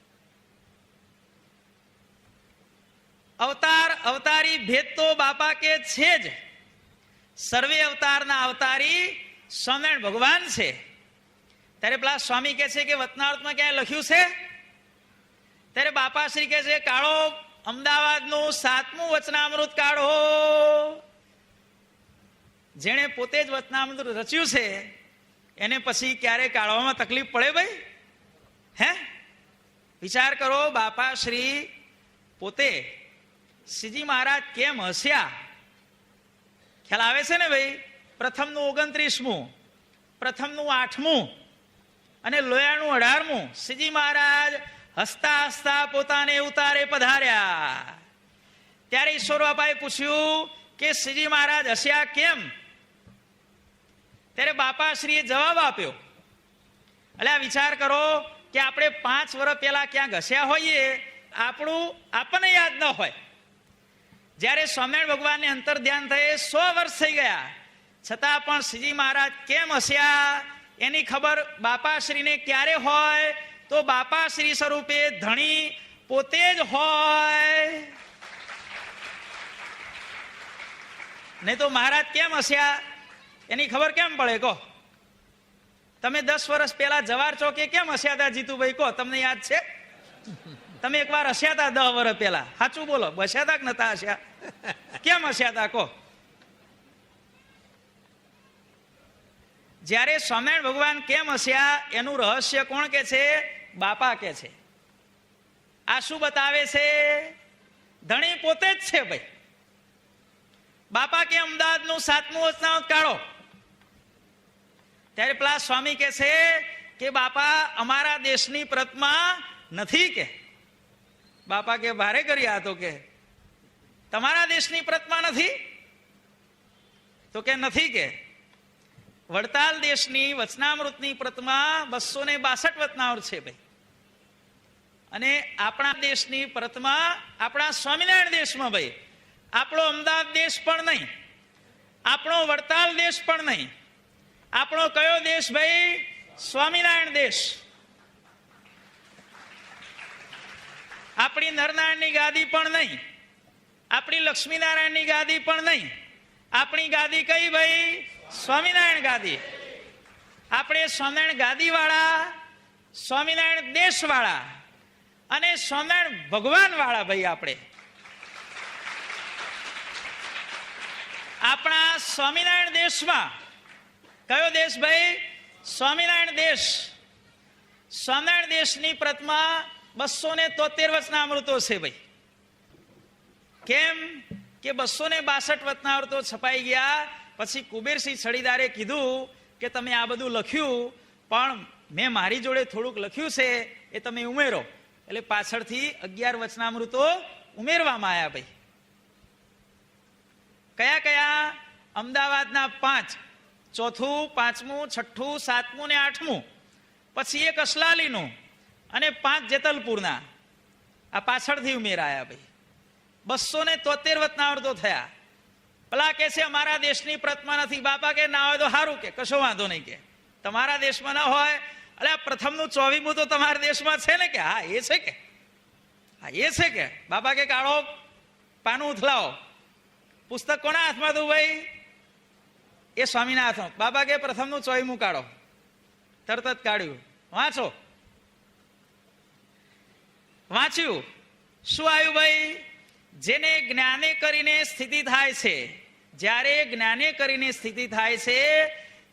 અવતાર અવતારી ભેદ તો બાપા કે છે જ. સર્વે અવતારના અવતારી સ્વામિનારાયણ ભગવાન છે. ત્યારે પેલા સ્વામી કહે છે કે વચનામૃતમાં ક્યાંય લખ્યું છે? ત્યારે બાપાશ્રી કહે છે કાઢો અમદાવાદનું 7મું વચનામૃત કાઢો. જેણે પોતે જ વચનામૃત રચ્યું છે એને પછી ક્યારે કાઢવામાં તકલીફ પડે ભાઈ? હે, વિચાર કરો. બાપાશ્રી પોતે શ્રીજી મહારાજ કેમ હસ્યા ખ્યાલ આવે છે ને ભાઈ? પ્રથમનું 29મું, પ્રથમનું 8મું અને લોયાનું 18મું શ્રીજી મહારાજ હસતા હસતા પોતાને ઉતારે પધાર્યા. ત્યારે ઈશ્વર બાપાએ પૂછ્યું કે શ્રીજી મહારાજ હસ્યા કેમ? ત્યારે બાપાશ્રીએ જવાબ આપ્યો. એટલે આ વિચાર કરો કે આપણે 5 વર્ષ પહેલા ક્યાંક હસ્યા હોઈએ, આપણને યાદ ન હોય. જ્યારે સ્વામિનારાયણ ભગવાનને અંતર ધ્યાન થયે 100 વર્ષ થઈ ગયા, છતાં પણ શ્રીજી મહારાજ કેમ હસ્યા એની ખબર બાપાશ્રીને ક્યારે હોય? તો બાપાશ્રી સ્વરૂપે ધણી પોતે જ હોય. નહીં તો મહારાજ કેમ હસ્યા એની ખબર કેમ પડે? કહો તમે 10 વર્ષ પહેલા જવાહર ચોકે કેમ હસ્યા હતા જીતુભાઈ? કહો તમને યાદ છે? તમે એકવાર હસ્યા હતા 10 વર્ષ પહેલા, સાચું બોલો, બસ્યા હતા કે નતા હસ્યા? કેમ હસ્યા હતા? કહો. જ્યારે સ્વામિનારાયણ ભગવાન કેમ હસ્યા એનું રહસ્ય કોણ કે છે? બાપા કે છે. આ શું બતાવે છે? ધણી પોતે જ છે ભાઈ. બાપા કે અમદાવાદનું 7મું વચનામૃત કાઢો. ત્યારે પેલા સ્વામી કે છે કે બાપા અમારા દેશની પ્રતમાં નથી. કે બાપા કે ભારે કરી આ તો. કે તમારા દેશની પ્રતમાં નથી? તો કે નથી. કે વડતાલ દેશની વચનામૃતની પ્રતમાં 262 વચનામૃત છે ભાઈ. અને આપણા દેશની પ્રતમાં આપણા સ્વામિનારાયણ દેશમાં ભાઈ, આપણો અમદાવાદ દેશ પણ નહીં, આપણો વડતાલ દેશ પણ નહીં, આપણો કયો દેશ ભાઈ? સ્વામિનારાયણ દેશ. આપણી નરનારાયણની ગાદી પણ નહીં, આપણી લક્ષ્મીનારાયણની ગાદી પણ નહીં. આપણી ગાદી કઈ ભાઈ? સ્વામિનારાયણ ગાદી. આપણે સ્વામિનારાયણ ગાદી વાળા, સ્વામિનારાયણ દેશ વાળા અને સ્વામિનારાયણ ભગવાન વાળા ભાઈ. આપણે આપણા સ્વામિનારાયણ દેશમાં, કયો દેશ ભાઈ? સ્વામિનારાયણ દેશ. સ્વામિનારાયણ દેશની પ્રતમાં 273 વચનામૃતો છે ભાઈ. કેમ કે 262 વચનામૃતો છપાઈ ગયા પછી કુબેરસિંહ છડીદારે કીધું કે તમે આ બધું લખ્યું પણ મેં મારી જોડે થોડુંક લખ્યું છે એ તમે ઉમેરો. એટલે પાછળથી 11 વચનામૃતો ઉમેરવામાં આવ્યા ભાઈ. કયા કયા? અમદાવાદના 5, ચોથું, 5મું, 6ઠું, 7મું ને 8મું. પછી એક અસલાલીનું અને 5 જેતલપુરના. આ પાછળથી ઉમેરાયા ભાઈ. 273 વચનામૃતો થયા. પેલા કે છે અમારા દેશની પ્રતમાં નથી. બાપા કે ના હોય તો સારું, કે કશો વાંધો નહીં, કે તમારા દેશમાં ના હોય. એટલે પ્રથમનું 24મું તો તમારા દેશમાં છે ને? કે હા એ છે, કે હા એ છે. કે બાપા કે કાઢો, પાનું ઉથલાવો. પુસ્તક કોના હાથમાં હતું ભાઈ? એ સ્વામીના હાથમાં. બાબા કે પ્રથમનું 24મું કાઢો. તરત જ કાઢ્યું. વાંચો. વાંચ્યું. શું આવ્યું ભાઈ? જેને જ્ઞાને કરીને સ્થિતિ થાય છે, જ્યારે જ્ઞાને કરીને સ્થિતિ થાય છે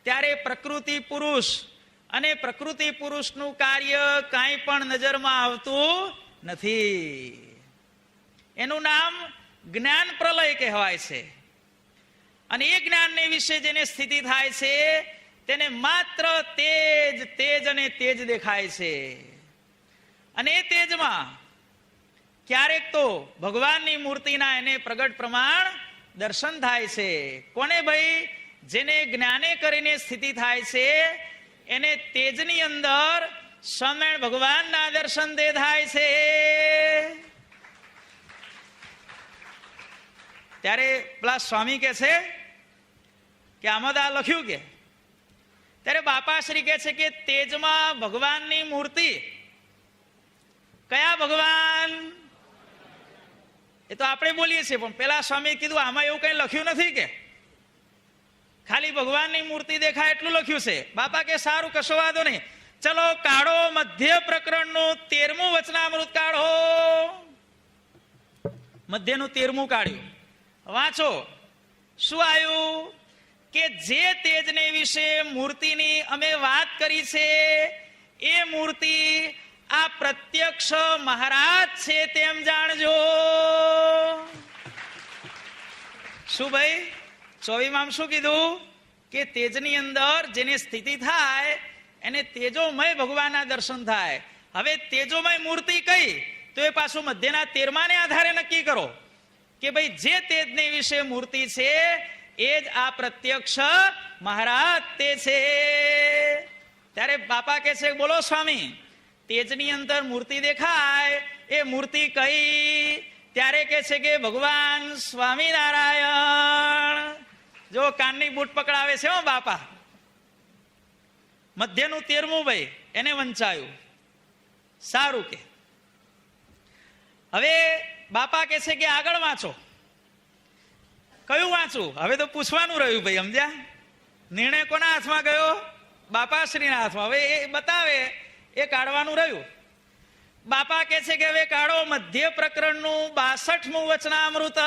ત્યારે પ્રકૃતિ પુરુષ અને પ્રકૃતિ પુરુષનું કાર્ય કાંઈ પણ નજરમાં આવતું નથી. એનું નામ જ્ઞાન પ્રલય કહેવાય છે. અને એ જ્ઞાનને વિશે જેને સ્થિતિ થાય છે તેને માત્ર તેજ, તેજ અને તેજ દેખાય છે. અને એ તેજમાં ક્યારેક તો ભગવાનની મૂર્તિના એને પ્રગટ પ્રમાણ દર્શન થાય છે. કોને ભાઈ? જેને જ્ઞાને કરીને સ્થિતિ થાય છે એને તેજની અંદર સ્વામિનારાયણ ભગવાનના દર્શન દે થાય છે. ત્યારે પેલા સ્વામી કે છે કે આમાં આ લખ્યું, કે ત્યારે બાપાશ્રી કે છે કે તેજમાં ભગવાનની મૂર્તિ. કયા ભગવાન? એ તો આપણે બોલીએ છીએ, પણ પેલા સ્વામી કીધું આમાં એવું કઈ લખ્યું નથી, કે ખાલી ભગવાનની મૂર્તિ દેખાય એટલું લખ્યું છે. બાપા કે સારું, કશો વાંધો નહીં, ચલો કાઢો મધ્ય પ્રકરણનું 13મું વચનામૃત કાઢો. મધ્યનું 13મું કાઢ્યું. વાંચો. શું આવ્યું? કે જે તેજને વિશે મૂર્તિની અમે વાત કરી છે એ મૂર્તિ આ પ્રત્યક્ષ મહારાજ છે તેમ જાણજો. શું ભાઈ? 24માં શું કીધું? કે તેજની અંદર જેને સ્થિતિ થાય એને તેજોમય ભગવાનના દર્શન થાય. હવે તેજોમય મૂર્તિ કઈ? તો એ પાછું મધ્યના 13માને આધારે નક્કી કરો કે ભાઈ જે તેજને વિશે મૂર્તિ છે એ જ આ પ્રત્યક્ષ મહારાજ તે છે. ત્યારે બાપા કે છે બોલો સ્વામી, તેજની અંદર મૂર્તિ દેખાય એ મૂર્તિ કઈ? ત્યારે કે છે કે ભગવાન સ્વામિનારાયણ. જો કાનની બૂટ પકડાવે છે હો બાપા. મધ્યનું 13મું ભાઈ એને વંચાયું. સારું. કે હવે બાપા કે છે કે આગળ વાંચો. કયું વાંચું? હવે તો પૂછવાનું રહ્યું ભાઈ, સમજ્યા? નિર્ણય કોના હાથમાં ગયો? બાપાશ્રીના હાથમાં. હવે એ બતાવે એ કાઢવાનું રહ્યું. બાપા કે છે કે હવે કાઢો મધ્ય પ્રકરણનું 62મું વચનામૃત.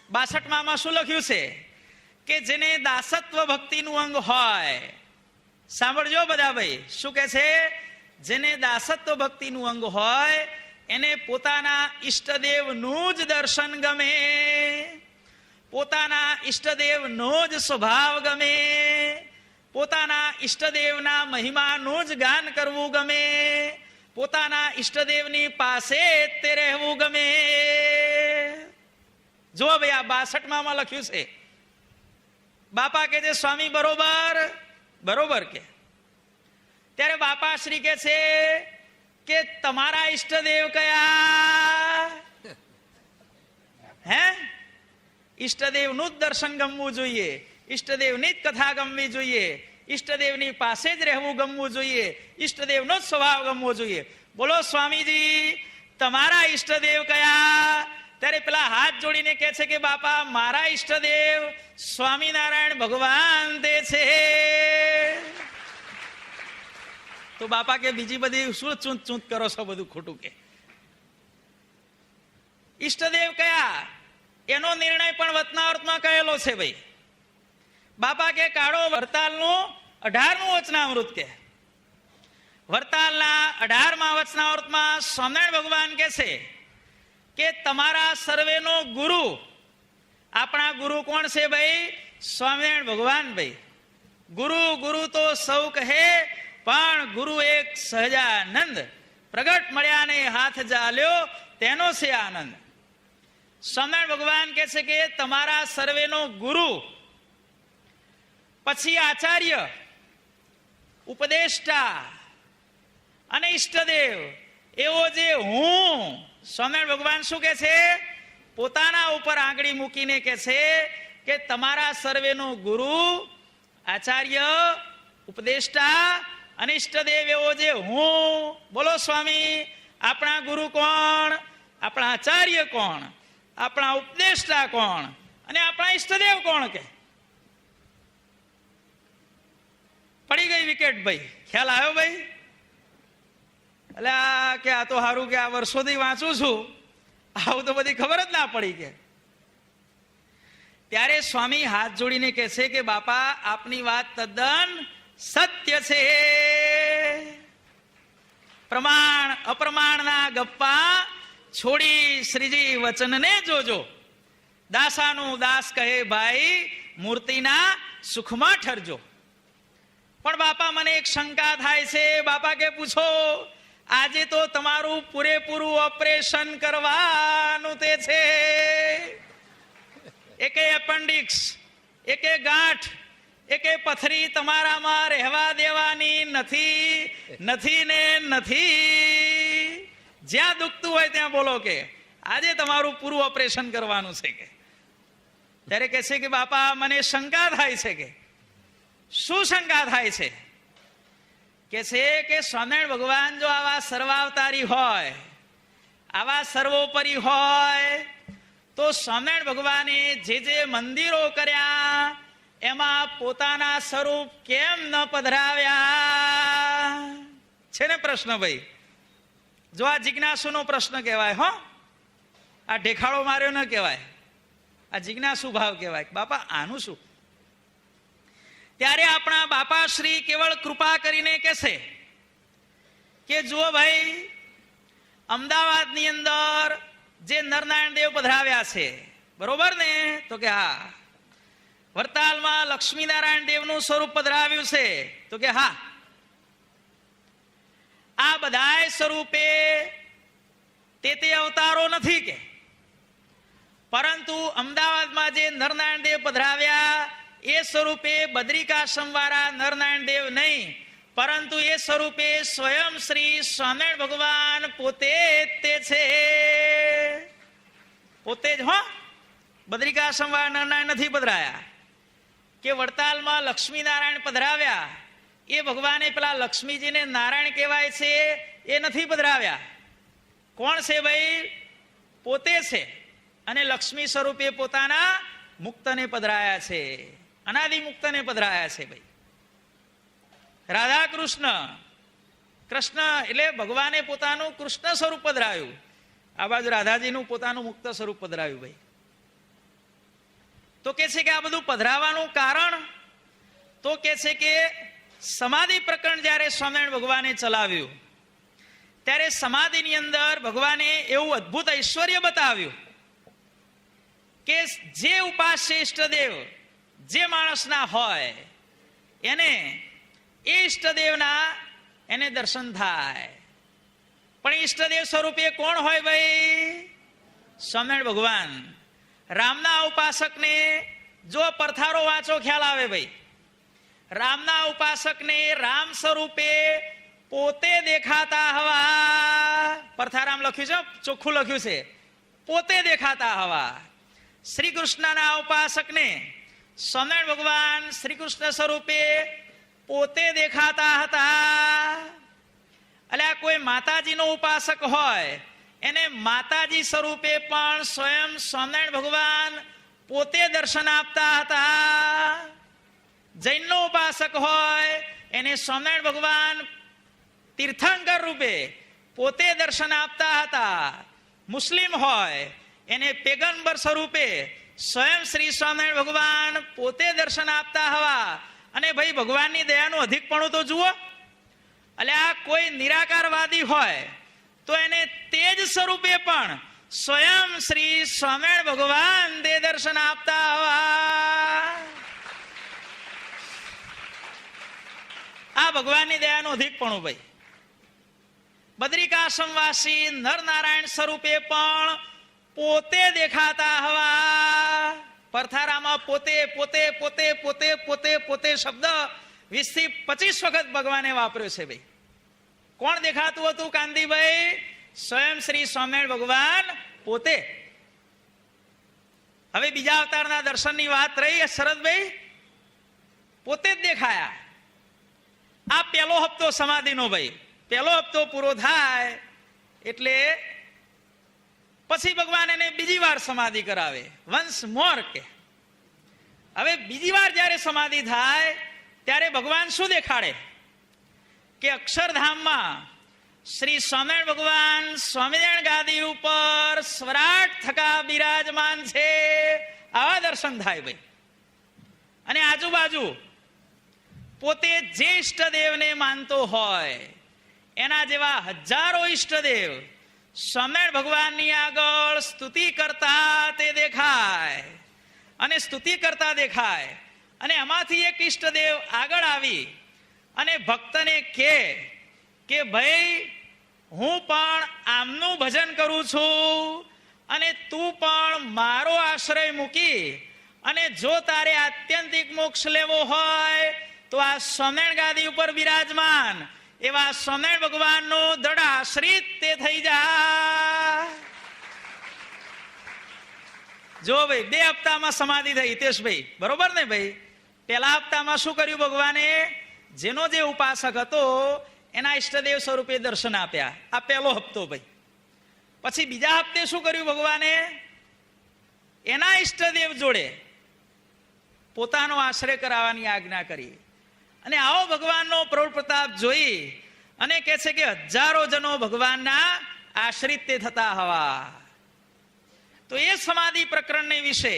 62માં શું લખ્યું છે? કે જેને દાસત્વ ભક્તિનું અંગ હોય. સાંભળજો બધા ભાઈ. શું કે છે? જેને દાસત્વ ભક્તિનું અંગ હોય એને પોતાના ઈષ્ટદેવનું જ દર્શન ગમે, પોતાના ઈષ્ટદેવનો જ સ્વભાવ ગમે, પોતાના ઈષ્ટદેવના મહિમાનું જ ગાન કરવું ગમે, પોતાના ઈષ્ટદેવની પાસે તે રહેવું ગમે. જો ભાઈ આ 62માં લખ્યું છે. બાપા કે છે સ્વામી બરોબર બરોબર. કે ત્યારે બાપાશ્રી કે છે કે તમારા ઈષ્ટદેવ કયા? હે? ઈષ્ટદેવનું જ દર્શન ગમવું જોઈએ. ઈષ્ટદેવની જ કથા ગમવી જોઈએ, ઈષ્ટદેવની પાસે જ રહેવું ગમવું જોઈએ, ઈષ્ટદેવનો જ સ્વભાવ ગમવો જોઈએ. બોલો સ્વામીજી, તમારા ઈષ્ટદેવ કયા? ત્યારે પેલા હાથ જોડીને કહે છે કે બાપા, મારા ઈષ્ટદેવ સ્વામિનારાયણ ભગવાન તે છે. તો બાપા કે બીજી બધી શું ચૂંત ચૂંત કરો છો, બધું ખોટું. કે ઈષ્ટદેવ કયા એનો નિર્ણય પણ વચનામૃતમાં કહેલો છે ભાઈ. બાપા કે કાઢો વરતાલનું 18મું વચનામૃત. કે વરતાલના 18મા વચનામૃતમાં સ્વામિનારાયણ ભગવાન કહે છે કે તમારા સર્વેનો ગુરુ, આપણા ગુરુ કોણ છે ભાઈ? સ્વામિનારાયણ ભગવાન ભાઈ. ગુરુ ગુરુ તો સૌ કહે, પણ ગુરુ એક સહજાનંદ, પ્રગટ મળ્યા ને હાથ જાલ્યો તેનો છે આનંદ. સ્વામિનારાયણ ભગવાન કહે છે કે તમારા સર્વેનો ગુરુ, પછી આચાર્ય, ઉપદેષ્ટા અને ઈષ્ટદેવ એવો જે હું. સ્વામિનારાયણ ભગવાન શું કે છે? પોતાના ઉપર આંગળી મૂકીને કે છે કે તમારા સર્વેનો ગુરુ, આચાર્ય, ઉપદેષ્ટા અને ઈષ્ટદેવ એવો જે હું. બોલો સ્વામી, આપણા ગુરુ કોણ? આપણા આચાર્ય કોણ? આપણા ઉપદેષ્ટા કોણ? અને આપણા ઈષ્ટદેવ કોણ? કે પડી ગઈ વિકેટ ભાઈ. ખ્યાલ આવ્યો ભાઈ? એટલે કે આ તો સારું કે આ વર્ષોથી વાંચું છું, આવું તો બધી ખબર જ ના પડી. કે ત્યારે સ્વામી હાથ જોડીને કહે છે કે બાપા, આપની વાત તદ્દન સત્ય છે. પ્રમાણ અપ્રમાણના ગપ્પા છોડી શ્રીજી વચનને જોજો. દાસાનું દાસ કહે ભાઈ, મૂર્તિના સુખમાં ઠરજો. પણ બાપા, મને એક શંકા થાય છે. બાપા કે પૂછો. આજે તો તમારું પૂરેપૂરું ઓપરેશન કરવાનું તે છે. એકે એપેન્ડિક્સ, એકે ગાંઠ, એકે પથરી તમારામાં રહેવા દેવાની નથી, નથી ને નથી. જ્યાં દુખતું હોય ત્યાં બોલો કે આજે તમારું પૂરું ઓપરેશન કરવાનું છે. કે ત્યારે કહે છે કે બાપા, મને શંકા થાય છે. કે શું શંકા થાય છે? કે છે કે સ્વામિનારાયણ ભગવાન જો આવા સર્વાવતારી હોય, આવા સર્વોપરી હોય, તો સ્વામિનારાયણ ભગવાને જે મંદિરો કર્યા એમાં પોતાના સ્વરૂપ કેમ ન પધરાવ્યા? છે ને પ્રશ્ન ભાઈ. જો આ જિજ્ઞાસુનો પ્રશ્ન કહેવાય. હો, આ ઢેખાડો માર્યો ન કહેવાય, આ જિજ્ઞાસુ ભાવ કહેવાય. બાપા, આનું શું? ત્યારે આપણા બાપા શ્રી કેવળ કૃપા કરીને કહેશે કે જુઓ ભાઈ, અમદાવાદની અંદર જે નરનારાયણ દેવ પધરાવ્યા છે, બરોબર ને? તો કે હા. વરતાલમાં લક્ષ્મીનારાયણ દેવનું સ્વરૂપ પધરાવ્યું છે, તો કે હા. આ બધાય સ્વરૂપે તે અવતારો નથી. કે પરંતુ અમદાવાદમાં જે નરનારાયણ દેવ પધરાવ્યા એ સ્વરૂપે બદ્રિકાશ્રમ વાળા નરનારાયણ દેવ નહીં, પરંતુ એ સ્વરૂપે સ્વયં શ્રી સ્વામિનારાયણ ભગવાન પોતે તે છે. પોતે જ. હો, બદ્રિકાશ્રમ વાળા નરનારાયણ નથી પધરાયા. કે વડતાલમાં લક્ષ્મીનારાયણ પધરાવ્યા, એ ભગવાને પેલા લક્ષ્મીજીને નારાયણ કહેવાય છે એ નથી પધરાવ્યા. કોણ છે ભાઈ? પોતે છે. અને લક્ષ્મી સ્વરૂપે પોતાના મુક્તને પધરાયા છે, અનાદિ મુક્તને પધરાયા છે ભાઈ. રાધા કૃષ્ણ, કૃષ્ણ એટલે ભગવાને પોતાનું કૃષ્ણ સ્વરૂપ પધરાવ્યું, આ બાજુ રાધાજીનું પોતાનું મુક્ત સ્વરૂપ પધરાવ્યું ભાઈ. તો કે છે કે આ બધું પધરાવાનું કારણ તો કે છે કે સમાધિ પ્રકરણ જ્યારે સ્વામિનારાયણ ભગવાને ચલાવ્યું, ત્યારે સમાધિની અંદર ભગવાને એવું અદ્ભુત ઐશ્વર્ય બતાવ્યું કે જે ઉપાસ્ય ઈષ્ટદેવ જે માણસના હોય એને એ ઈષ્ટદેવના એને દર્શન થાય. પણ ઈષ્ટદેવ સ્વરૂપે કોણ હોય ભાઈ? સ્વામિનારાયણ ભગવાન. રામના ઉપાસકને જો પરથારો વાંચો ખ્યાલ આવે ભાઈ. રામના ઉપાસકને રામ સ્વરૂપે પોતે દેખાતા હવા, પરથારામ લખ્યું છે, ચોખ્ખું લખ્યું છે, પોતે દેખાતા હવા. શ્રી કૃષ્ણના ઉપાસકને સ્વામિનારાયણ ભગવાન શ્રી કૃષ્ણ સ્વરૂપે પોતે દેખાતા હતા. એટલે કોઈ માતાજીનો ઉપાસક હોય એને માતાજી સ્વરૂપે પણ સ્વયં સ્વામિનારાયણ ભગવાન પોતે દર્શન આપતા હતા. જૈનનો ઉપાસક હોય એને સ્વામિનારાયણ ભગવાન તીર્થંકર રૂપે પોતે દર્શન આપતા હતા. મુસ્લિમ હોય એને પેગમ્બર સ્વરૂપે સ્વયં શ્રી સ્વામિનારાયણ ભગવાન પોતે દર્શન આપતા હવા. અને ભાઈ ભગવાનની દયાનું અધિકપણું તો જુઓ. એટલે આ કોઈ નિરાકારવાદી હોય તો એને તેજ સ્વરૂપે પણ સ્વયં શ્રી સ્વામિનારાયણ ભગવાન તે દર્શન આપતા હવા. આ ભગવાનની દયાનું અધિકપણું ભાઈ. બદ્રિકાશ્રમવાસી નરનારાયણ સ્વરૂપે પણ પોતે દેખાતા હવા. પરથારામાં પોતે પોતે પોતે પોતે પોતે પોતે શબ્દ 20 થી 25 વખત ભગવાને વાપર્યો છે ભાઈ. કોણ દેખાતું હતું કાંતિભાઈ? સ્વયં શ્રી સ્વામિનારાયણ ભગવાન પોતે. હવે બીજા અવતારના દર્શનની વાત રહી શરદભાઈ, પોતે જ દેખાયા. આ પહેલો હપ્તો સમાધિનો ભાઈ. પહેલો હપ્તો પૂરો થાય એટલે પછી ભગવાન એને બીજી વાર સમાધિ કરાવે, વન્સ મોર કે. હવે બીજી વાર જયારે સમાધિ થાય ત્યારે ભગવાન શું દેખાડે કે અક્ષરધામમાં શ્રી સ્વામિનારાયણ ભગવાન સ્વામિનારાયણ ગાદી ઉપર સ્વરાટ થકા બિરાજમાન છે. આવા દર્શન થાય ભાઈ. અને આજુબાજુ પોતે જે ઈષ્ટદેવને માનતો હોય એના જેવા હજારો ઈષ્ટદેવ સ્વામિનારાયણ ભગવાનની આગળ સ્તુતિ કરતા તે દેખાય. અને સ્તુતિ કરતા દેખાય. અને એમાંથી એક ઈષ્ટદેવ આગળ આવી અને ભક્તને કે ભાઈ હું પણ આમનું ભજન કરું છું અને તું પણ મારો આશ્રય મૂકી અને જો તારે આત્યંતિક મોક્ષ લેવો હોય તો આ સ્વામિનારાયણ ગાદી ઉપર બિરાજમાન એવા સ્વામિનારાયણ ભગવાનનો દૃઢ આશ્રિત તે થઈ જા. જો ભાઈ 2 હપ્તામાં સમાધિ થઈ હિતેશભાઈ, બરોબર ને ભાઈ? પહેલા હપ્તામાં શું કર્યું ભગવાને? જેનો જે ઉપાસક હતો એના ઈષ્ટદેવ સ્વરૂપે દર્શન આપ્યા. આ પહેલો હપ્તો ભાઈ. પછી બીજા હપ્તે શું કર્યું ભગવાને? એના ઈષ્ટદેવ જોડે પોતાનો આશ્રય કરાવવાની આજ્ઞા કરી. અને આવો ભગવાનનો પ્રૌઢ પ્રતાપ જોઈ અને કહે છે કે હજારો જનો ભગવાનના આશ્રિત તે થતા હવા. તો એ સમાધિ પ્રકરણને વિશે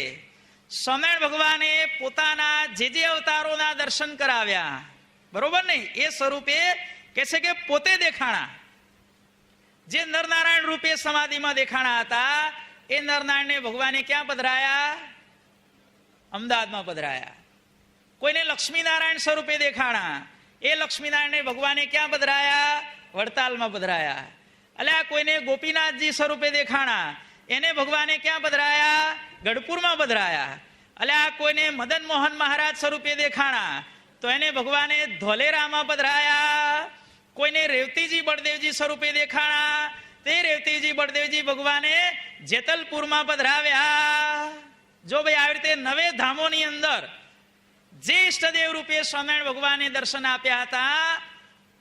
સ્વામિનારાયણ ભગવાને પોતાના જે અવતારોના દર્શન કરાવ્યા, બરોબર ને? એ સ્વરૂપે કહે છે કે પોતે દેખાણા. જે નરનારાયણ રૂપે સમાધિમાં દેખાણા હતા એ નરનારાયણને ભગવાને ક્યાં પધરાયા? અમદાવાદમાં પધરાયા. કોઈને લક્ષ્મીનારાયણ સ્વરૂપે દેખાણા, એ લક્ષ્મીનારાયણને ભગવાને ક્યાં પધરાયા? વડતાલમાં પધરાયા. અલ્યા કોઈને ગોપીનાથજી સ્વરૂપે દેખાણા, એને ભગવાને ક્યાં પધરાયા? ગઢપુરમાં પધરાયા. અલ્યા કોઈને મદન મોહન મહારાજ સ્વરૂપે દેખાણા તો એને ભગવાને ધોલેરામાં પધરાયા. કોઈને રેવતીજી બળદેવજી સ્વરૂપે દેખાણા તે રેવતીજી બળદેવજી ભગવાને જેતલપુરમાં પધરાવ્યા. જો ભાઈ આવી રીતે 9 ધામોની અંદર જે ઈષ્ટદેવ રૂપે સ્વામિનારાયણ ભગવાને દર્શન આપ્યા હતા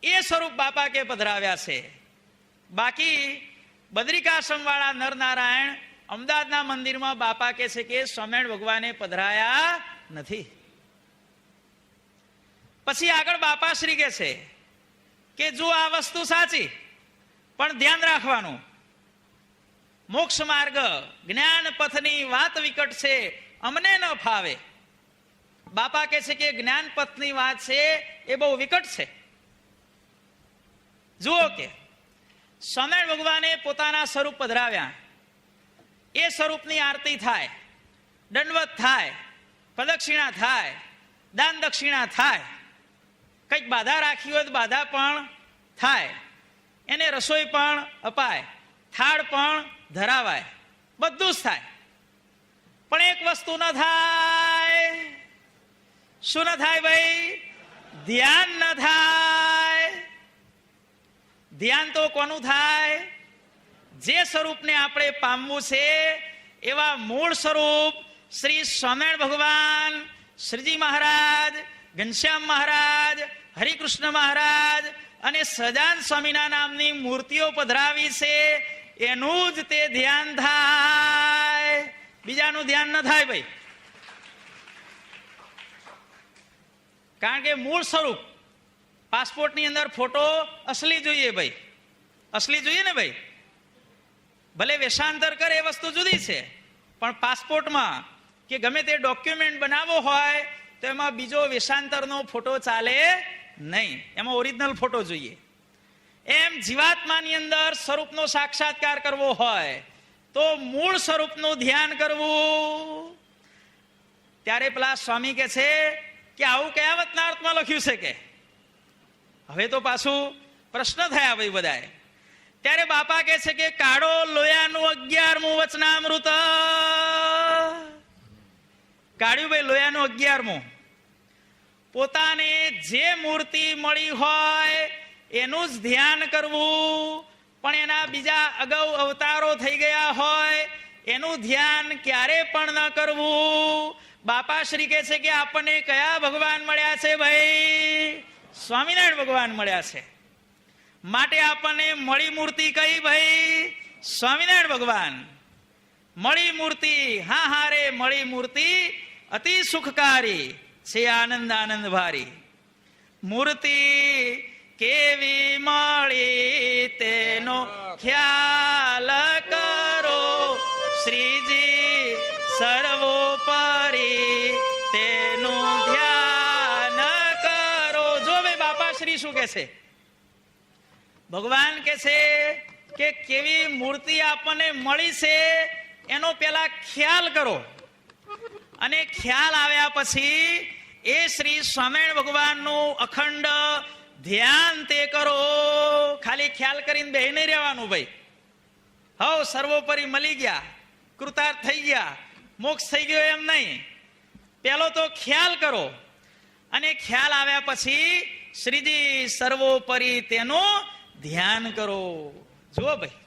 એ સ્વરૂપ બાપા કે પધરાવ્યા છે. બાકી બદ્રિકાશ્રમ વાળા નરનારાયણ અમદાવાદના મંદિરમાં બાપા કે છે કે સ્વામિનારાયણ ભગવાને પધરાયા નથી. પછી આગળ બાપા શ્રી કે છે કે જો આ વસ્તુ સાચી પણ ધ્યાન રાખવાનું, મોક્ષ માર્ગ જ્ઞાન પથની વાત વિકટ છે, અમને ન ફાવે. બાપા કે છે કે જ્ઞાન પથની વાત છે એ બહુ વિકટ છે. જુઓ કે સ્વામિનારાયણ ભગવાને પોતાના સ્વરૂપ પધરાવ્યા. એ સ્વરૂપની આરતી થાય, દંડવત થાય, પ્રદક્ષિણા થાય, દાન દક્ષિણા થાય, કંઈક બાધા રાખી હોય તો બાધા પણ થાય, એને રસોઈ પણ અપાય, થાળ પણ ધરાવાય, બધું જ થાય. પણ એક વસ્તુ ન થાય. શું ન થાય ભાઈ? ધ્યાન ન થાય. ધ્યાન તો કોનું થાય? જે સ્વરૂપને આપણે પામવું છે એવા મૂળ સ્વરૂપ શ્રી સ્વામિનારાયણ ભગવાન શ્રીજી મહારાજ, ઘનશ્યામ મહારાજ, હરિકૃષ્ણ મહારાજ અને સહજાનંદ સ્વામીના નામની મૂર્તિઓ પધરાવી છે, એનું જ તે ધ્યાન થાય, બીજાનું ધ્યાન ન થાય ભાઈ. કારણ કે મૂળ સ્વરૂપ પાસપોર્ટની અંદર ફોટો અસલી જોઈએ ભાઈ, અસલી જોઈએ ને ભાઈ. ભલે વેશાંતર કરે એ વસ્તુ જુદી છે, પણ પાસપોર્ટમાં કે ગમે તે ડોક્યુમેન્ટ બનાવવો હોય તો એમાં બીજો વેશાંતરનો ફોટો ચાલે નહીં, એમાં ઓરિજિનલ ફોટો જોઈએ. એમ જીવાત્માની અંદર સ્વરૂપનો સાક્ષાત્કાર કરવો હોય તો મૂળ સ્વરૂપનું ધ્યાન કરવું. ત્યારે પેલા સ્વામી કે છે કે આવું કયા વચનાર્થમાં લખ્યું છે કે હવે તો પાછું પ્રશ્ન થયા ભાઈ બધાએ. ત્યારે બાપા કે છે કે કાળો લોયાનું 11મું વચનામૃત, કાઢ્યું ભાઈ લોયાનું 11મું. પોતાને જે મૂર્તિ મળી હોય એનું જ ધ્યાન કરવું, પણ એના બીજા અગાઉ અવતારો થઈ ગયા હોય એનું ધ્યાન ક્યારે પણ ન કરવું. બાપા શ્રી કહે છે કે આપણને કયા ભગવાન મળ્યા છે ભાઈ? સ્વામિનારાયણ ભગવાન મળ્યા છે. માટે આપણને મળી મૂર્તિ કઈ ભાઈ? સ્વામિનારાયણ ભગવાન. મળી મૂર્તિ, હા હા રે મળી મૂર્તિ અતિ સુખકારી છે, આનંદ આનંદ ભારી. મૂર્તિ કેવી મળી તેનો ખ્યાલ કરો, શ્રીજી સર્વોપરી તેનું ધ્યાન કરો. જો ભાઈ બાપા શ્રી શું કે છે? ભગવાન કે છે કે કેવી મૂર્તિ આપણને મળી છે એનો પેલા ખ્યાલ કરો, અને ખ્યાલ આવ્યા પછી એ શ્રી સ્વામિનારાયણ ભગવાનનું અખંડ ધ્યાન તે કરો. ખાલી ખ્યાલ કરીને બેહી નહીં રહેવાનું ભાઈ. હવ સર્વોપરી મળી ગયા, કૃતાર્થ થઈ ગયા, મોક્ષ થઈ ગયો એમ નહીં. પેલો તો ખ્યાલ કરો, અને ખ્યાલ આવ્યા પછી શ્રીજી સર્વોપરી તેનું ધ્યાન કરો. જુઓ ભાઈ,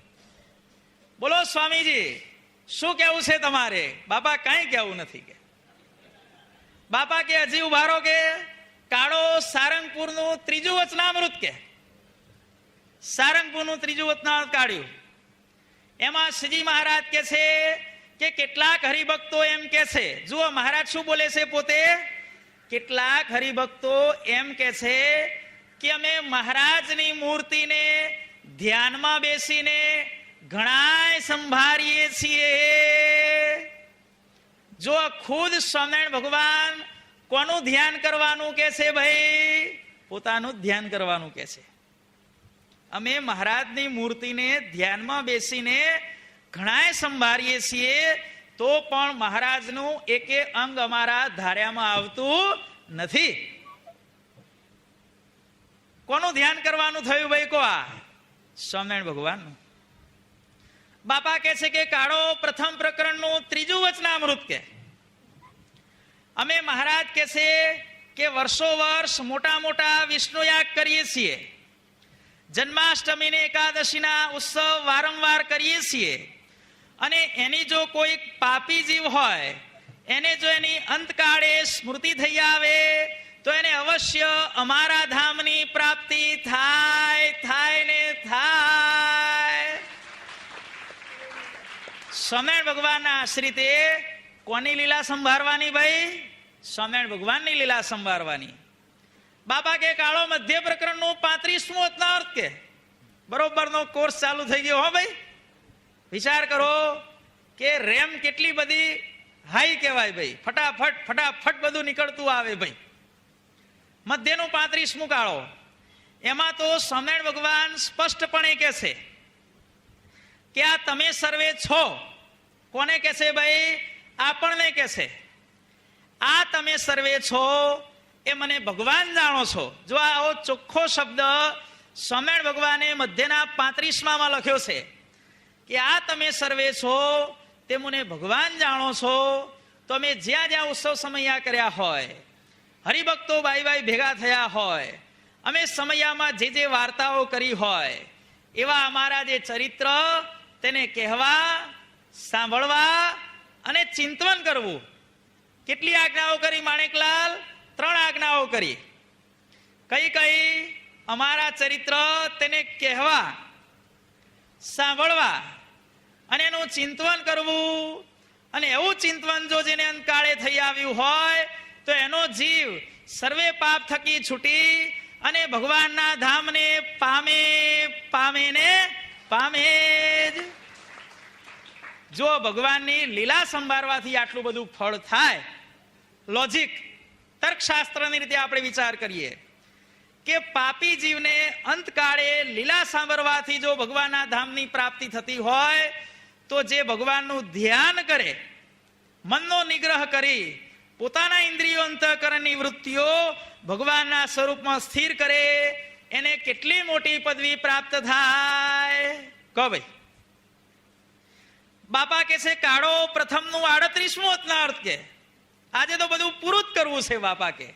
બોલો સ્વામીજી શું કેવું છે તમારે? બાપા કઈ કેવું નથી કે. બાપા કે હજી ઉભારો કે કાળો સારંગપુરનું 3જું વચનામૃત કે સારંગપુરનું 3જું વચનામૃત કાઢ્યું. એમાં શ્રીજી મહારાજ કે છે કે કેટલાક હરિભક્તો એમ કે છે, જુઓ મહારાજ શું બોલે છે પોતે. કેટલાક હરિભક્તો એમ કે છે કે અમે મહારાજની મૂર્તિને ધ્યાનમાં બેસીને ઘણાય સંભાળીએ છીએ. જો ખુદ સ્વામિનારાયણ ભગવાન કોનું ધ્યાન કરવાનું કે છે ભાઈ? પોતાનું ધ્યાન કરવાનું કે છે. અમે મહારાજની મૂર્તિને ધ્યાનમાં બેસીને ઘણાય સંભાળીએ છીએ, તો પણ મહારાજનું એકે અંગ અમારા ધાર્યામાં આવતું નથી. કોનું ધ્યાન કરવાનું થયું ભાઈ? કો આ સ્વામિનારાયણ ભગવાનનું. બાપા કે છે કે કાળો પ્રથમ પ્રકરણનું 3જું વચનામૃત કે અમે મહારાજ કે છે કે વર્ષો વર્ષ મોટા મોટા વિષ્ણુ યાગ કરીએ છીએ, જન્માષ્ટમી ને એકાદશીના ઉત્સવ વારંવાર કરીએ છીએ, અને એની જો કોઈ પાપી જીવ હોય એને જો એની અંતકાળે સ્મૃતિ થઈ આવે તો એને અવશ્ય અમારા ધામની પ્રાપ્તિ થાય, થાય ને થાય. સ્વામિનારાયણ ભગવાનના આશ્રિતે કોની લીલા સંભાળવાની ભાઈ? સ્વામિનારાયણ ભગવાનની લીલા સંભાળવાની. બાપા કે કાળો મધ્ય પ્રકરણનું 35મું વચનામૃત કે બરોબરનો કોર્સ ચાલુ થઈ ગયો. હો ભાઈ, વિચાર કરો કે રેમ કેટલી બધી હાઈ કહેવાય ભાઈ. ફટાફટ ફટાફટ બધું નીકળતું આવે ભાઈ. મધ્યનું 35મું કાળો, એમાં તો સ્વામિનારાયણ ભગવાન સ્પષ્ટપણે કે છે કે આ તમે સર્વે છો. કોને કે છે ભાઈ? આપણને કે છે. આ તમે સર્વે છો એ મને ભગવાન જાણો છો. જો આવો ચોખ્ખો શબ્દ સ્વામિનારાયણ ભગવાને મધ્યના 35માં લખ્યો છે કે આ તમે સર્વે છો તે મને ભગવાન જાણો છો. તો અમે જ્યાં જ્યાં ઉત્સવ સમયા કર્યા હોય, હરિભક્તો ભાઈ ભાઈ ભેગા થયા હોય, અમે સમયામાં જે જે વાર્તાઓ કરી હોય, એવા અમારા જે ચરિત્ર તેને કહેવા, સાંભળવા અને ચિંતન કરવું. કેટલી આજ્ઞાઓ કરી માણેકલાલ? 3 આજ્ઞાઓ કરી. કઈ કઈ? અમારા ચરિત્ર તેને કહેવા, સાંભળવા અને એનું ચિંતન કરવું. અને એવું ચિંતન જો જેને અંતકાળે થઈ આવ્યું હોય તો એનો જીવ સર્વે પાપ થકી છૂટી અને ભગવાનના ધામને પામે ને પામે જ. જો ભગવાનની લીલા સંભાળવાથી આટલું બધું ફળ થાય, લોજિક તર્કશાસ્ત્રની રીતે આપણે વિચાર કરીએ કે પાપી જીવને અંતકાળે લીલા સાંભળવાથી જો ભગવાનના ધામની પ્રાપ્તિ થતી હોય તો જે ભગવાનનું ધ્યાન કરે, મનનો નિગ્રહ કરી પોતાના ઇન્દ્રિયો અંતઃકરણની વૃત્તિઓ ભગવાનના સ્વરૂપમાં સ્થિર કરે, એને કેટલી મોટી પદવી પ્રાપ્ત થાય. કહો ભાઈ. બાપા કે છે કાળો પ્રથમનું 38મું અર્થ કે આજે તો બધું પૂરું જ કરવું છે. બાપા કે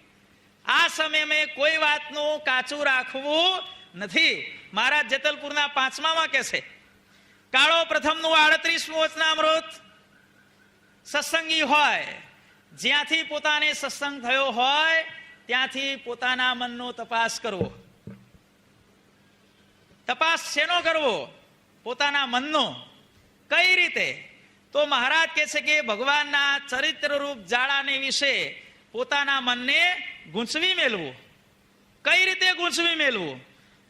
આ સમય મેં કોઈ વાતનું કાચું રાખવું નથી. મહારાજ જેતલપુરના 5માં કે છે કાળો પ્રથમનું 38મું વચનામૃત સત્સંગી હોય, જ્યાંથી પોતાને સત્સંગ થયો હોય ત્યાંથી પોતાના મનનો તપાસ કરવો. તપાસ શેનો કરવો? પોતાના મનનો. કઈ રીતે? તો મહારાજ કહે છે કે ભગવાનના ચરિત્ર રૂપ જાળાને વિશે પોતાના મનને ગૂંચવી મેળવું. કઈ રીતે ગૂંચવી મેળવું?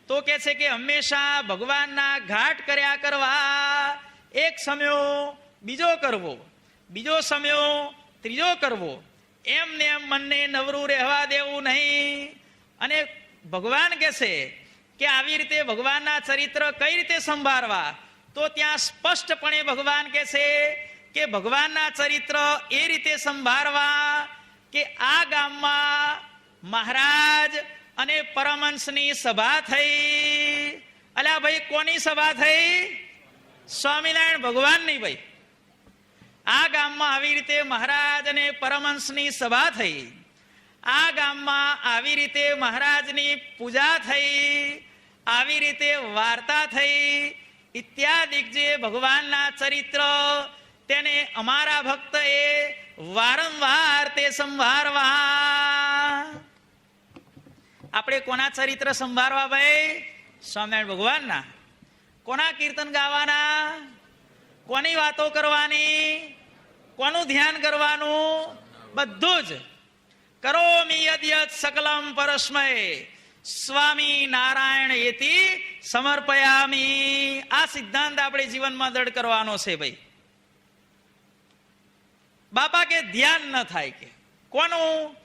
તો કહે છે કે હંમેશા ભગવાનના ઘાટ કર્યા કરવા. એક સમયો બીજો કરવો, બીજો સમયો ત્રીજો કરવો. એમને એમ મનને નવરું રહેવા દેવું નહીં. અને ભગવાન કહે છે કે આવી રીતે ભગવાનના ચરિત્ર કઈ રીતે સંભાળવા? તો ત્યાં સ્પષ્ટપણે ભગવાન કહે છે કે ભગવાનના ચરિત્ર એ રીતે સંભાળવા કે આ ગામમાં મહારાજ અને પરમહંસની સભા થઈ. અલ્યા ભાઈ, કોની સભા થઈ? સ્વામિનારાયણ ભગવાનની. ભાઈ, આ ગામમાં આવી રીતે મહારાજ અને પરમહંસની સભા થઈ. આ ગામમાં આવી રીતે મહારાજની પૂજા થઈ, આવી રીતે વાર્તા થઈ ઇત્યાદિ. જે ભગવાનના ચરિત્ર તેને અમારા ભક્તએ વારંવાર તે સંભાળવા. આપણે કોના ચરિત્ર સંભાળવા ભાઈ? સ્વામિનારાયણ ભગવાનના. કોના કીર્તન ગાવાના? કોની વાતો કરવાની? કોનું ધ્યાન કરવાનું? બધું જ. કરોમિ યદ્યત સકલમ પરસ્મય સ્વામી નારાયણ એતિ સમર્પયામી. આ સિદ્ધાંત આપણે જીવનમાં દૃઢ કરવાનો છે ભાઈ. બાપા કે ધ્યાન ન થાય કે કોનું?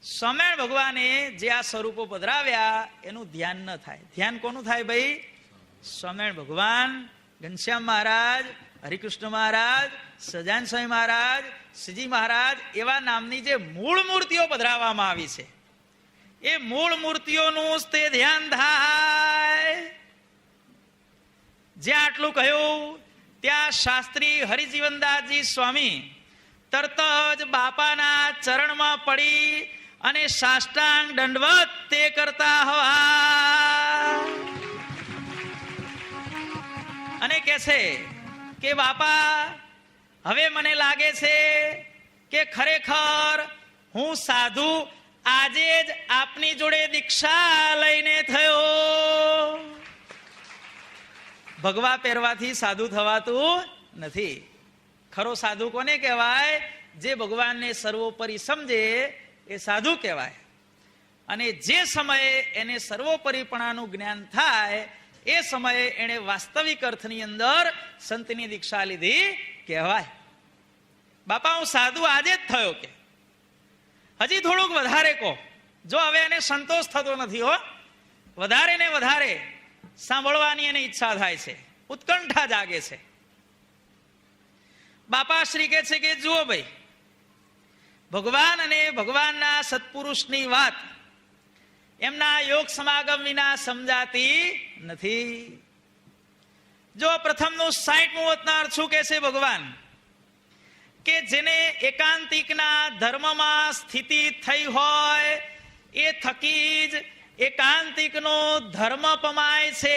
સ્વામિનારાયણ ભગવાને જે આ સ્વરૂપો પધરાવ્યા એનું ધ્યાન ન થાય. ધ્યાન કોનું થાય ભાઈ? સ્વામિનારાયણ ભગવાન, ઘનશ્યામ મહારાજ, હરિકૃષ્ણ મહારાજ, સજાન સ્વામી મહારાજ, શ્રીજી મહારાજ એવા નામની જે મૂળ મૂર્તિઓ પધરાવવામાં આવી છે એ મૂળ મૂર્તિઓનું તે ધ્યાન થાય. જ્યાં આટલું કહ્યું ત્યાં શાસ્ત્રી હરિજીવનદાસજી સ્વામી તરત જ બાપાના ચરણમાં પડી અને સાષ્ટાંગ દંડવત તે કરતા હવા અને કહે છે કે બાપા, હવે મને લાગે છે કે ખરેખર હું સાધુ આજે જ આપની જોડે દીક્ષા લઈને થયો. ભગવા પહેરવાથી સાધુ થવાતું નથી. ખરો સાધુ કોને કહેવાય? જે ભગવાનને સર્વોપરી સમજે એ સાધુ કહેવાય. અને જે સમયે એને સર્વોપરીપણાનું જ્ઞાન થાય એ સમયે એને વાસ્તવિક અર્થની અંદર સંતની દીક્ષા લીધી કહેવાય. બાપા, હું સાધુ આજે જ થયો કે હજી થોડુંક વધારે કહો. જો હવે એને સંતોષ થતો નથી હો, વધારે ને વધારે સાંભળવાની એને ઈચ્છા થાય છે, ઉત્કંઠા જાગે છે. બાપા શ્રી કહે છે કે જુઓ ભાઈ, ભગવાન અને ભગવાનના સત્પુરુષની વાત એમના યોગ સમાગમ વિના સમજાતી નથી. જો પ્રથમનું 60મું વચનાર્થ શું કહે છે ભગવાન? કે જેને એકાંતિકના ધર્મમાં સ્થિતિ થઈ હોય એ થકી જ એકાંતિકનો ધર્મ પમાય છે.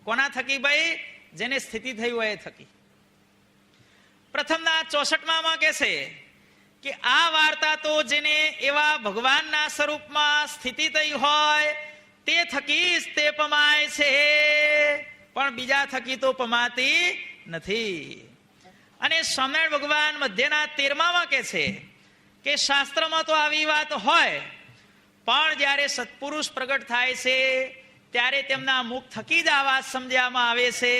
કોના થકી ભાઈ? જેને સ્થિતિ થઈ હોય એ થકી. પ્રથમના 64માં કહે છે કે આ વાર્તા તો જેને એવા ભગવાનના સ્વરૂપમાં સ્થિતિ થઈ હોય તે થકી જ તે પમાય છે, પણ બીજા થકી તો પમાતી નથી. અને સ્વામિનારાયણ ભગવાન મધ્યના 13માં કહે છે કે શાસ્ત્રમાં તો આવી વાત હોય, પણ જ્યારે સત્પુરુષ પ્રગટ થાય છે ત્યારે તેમના મુખ થકી જ આ વાત સમજવામાં આવે છે,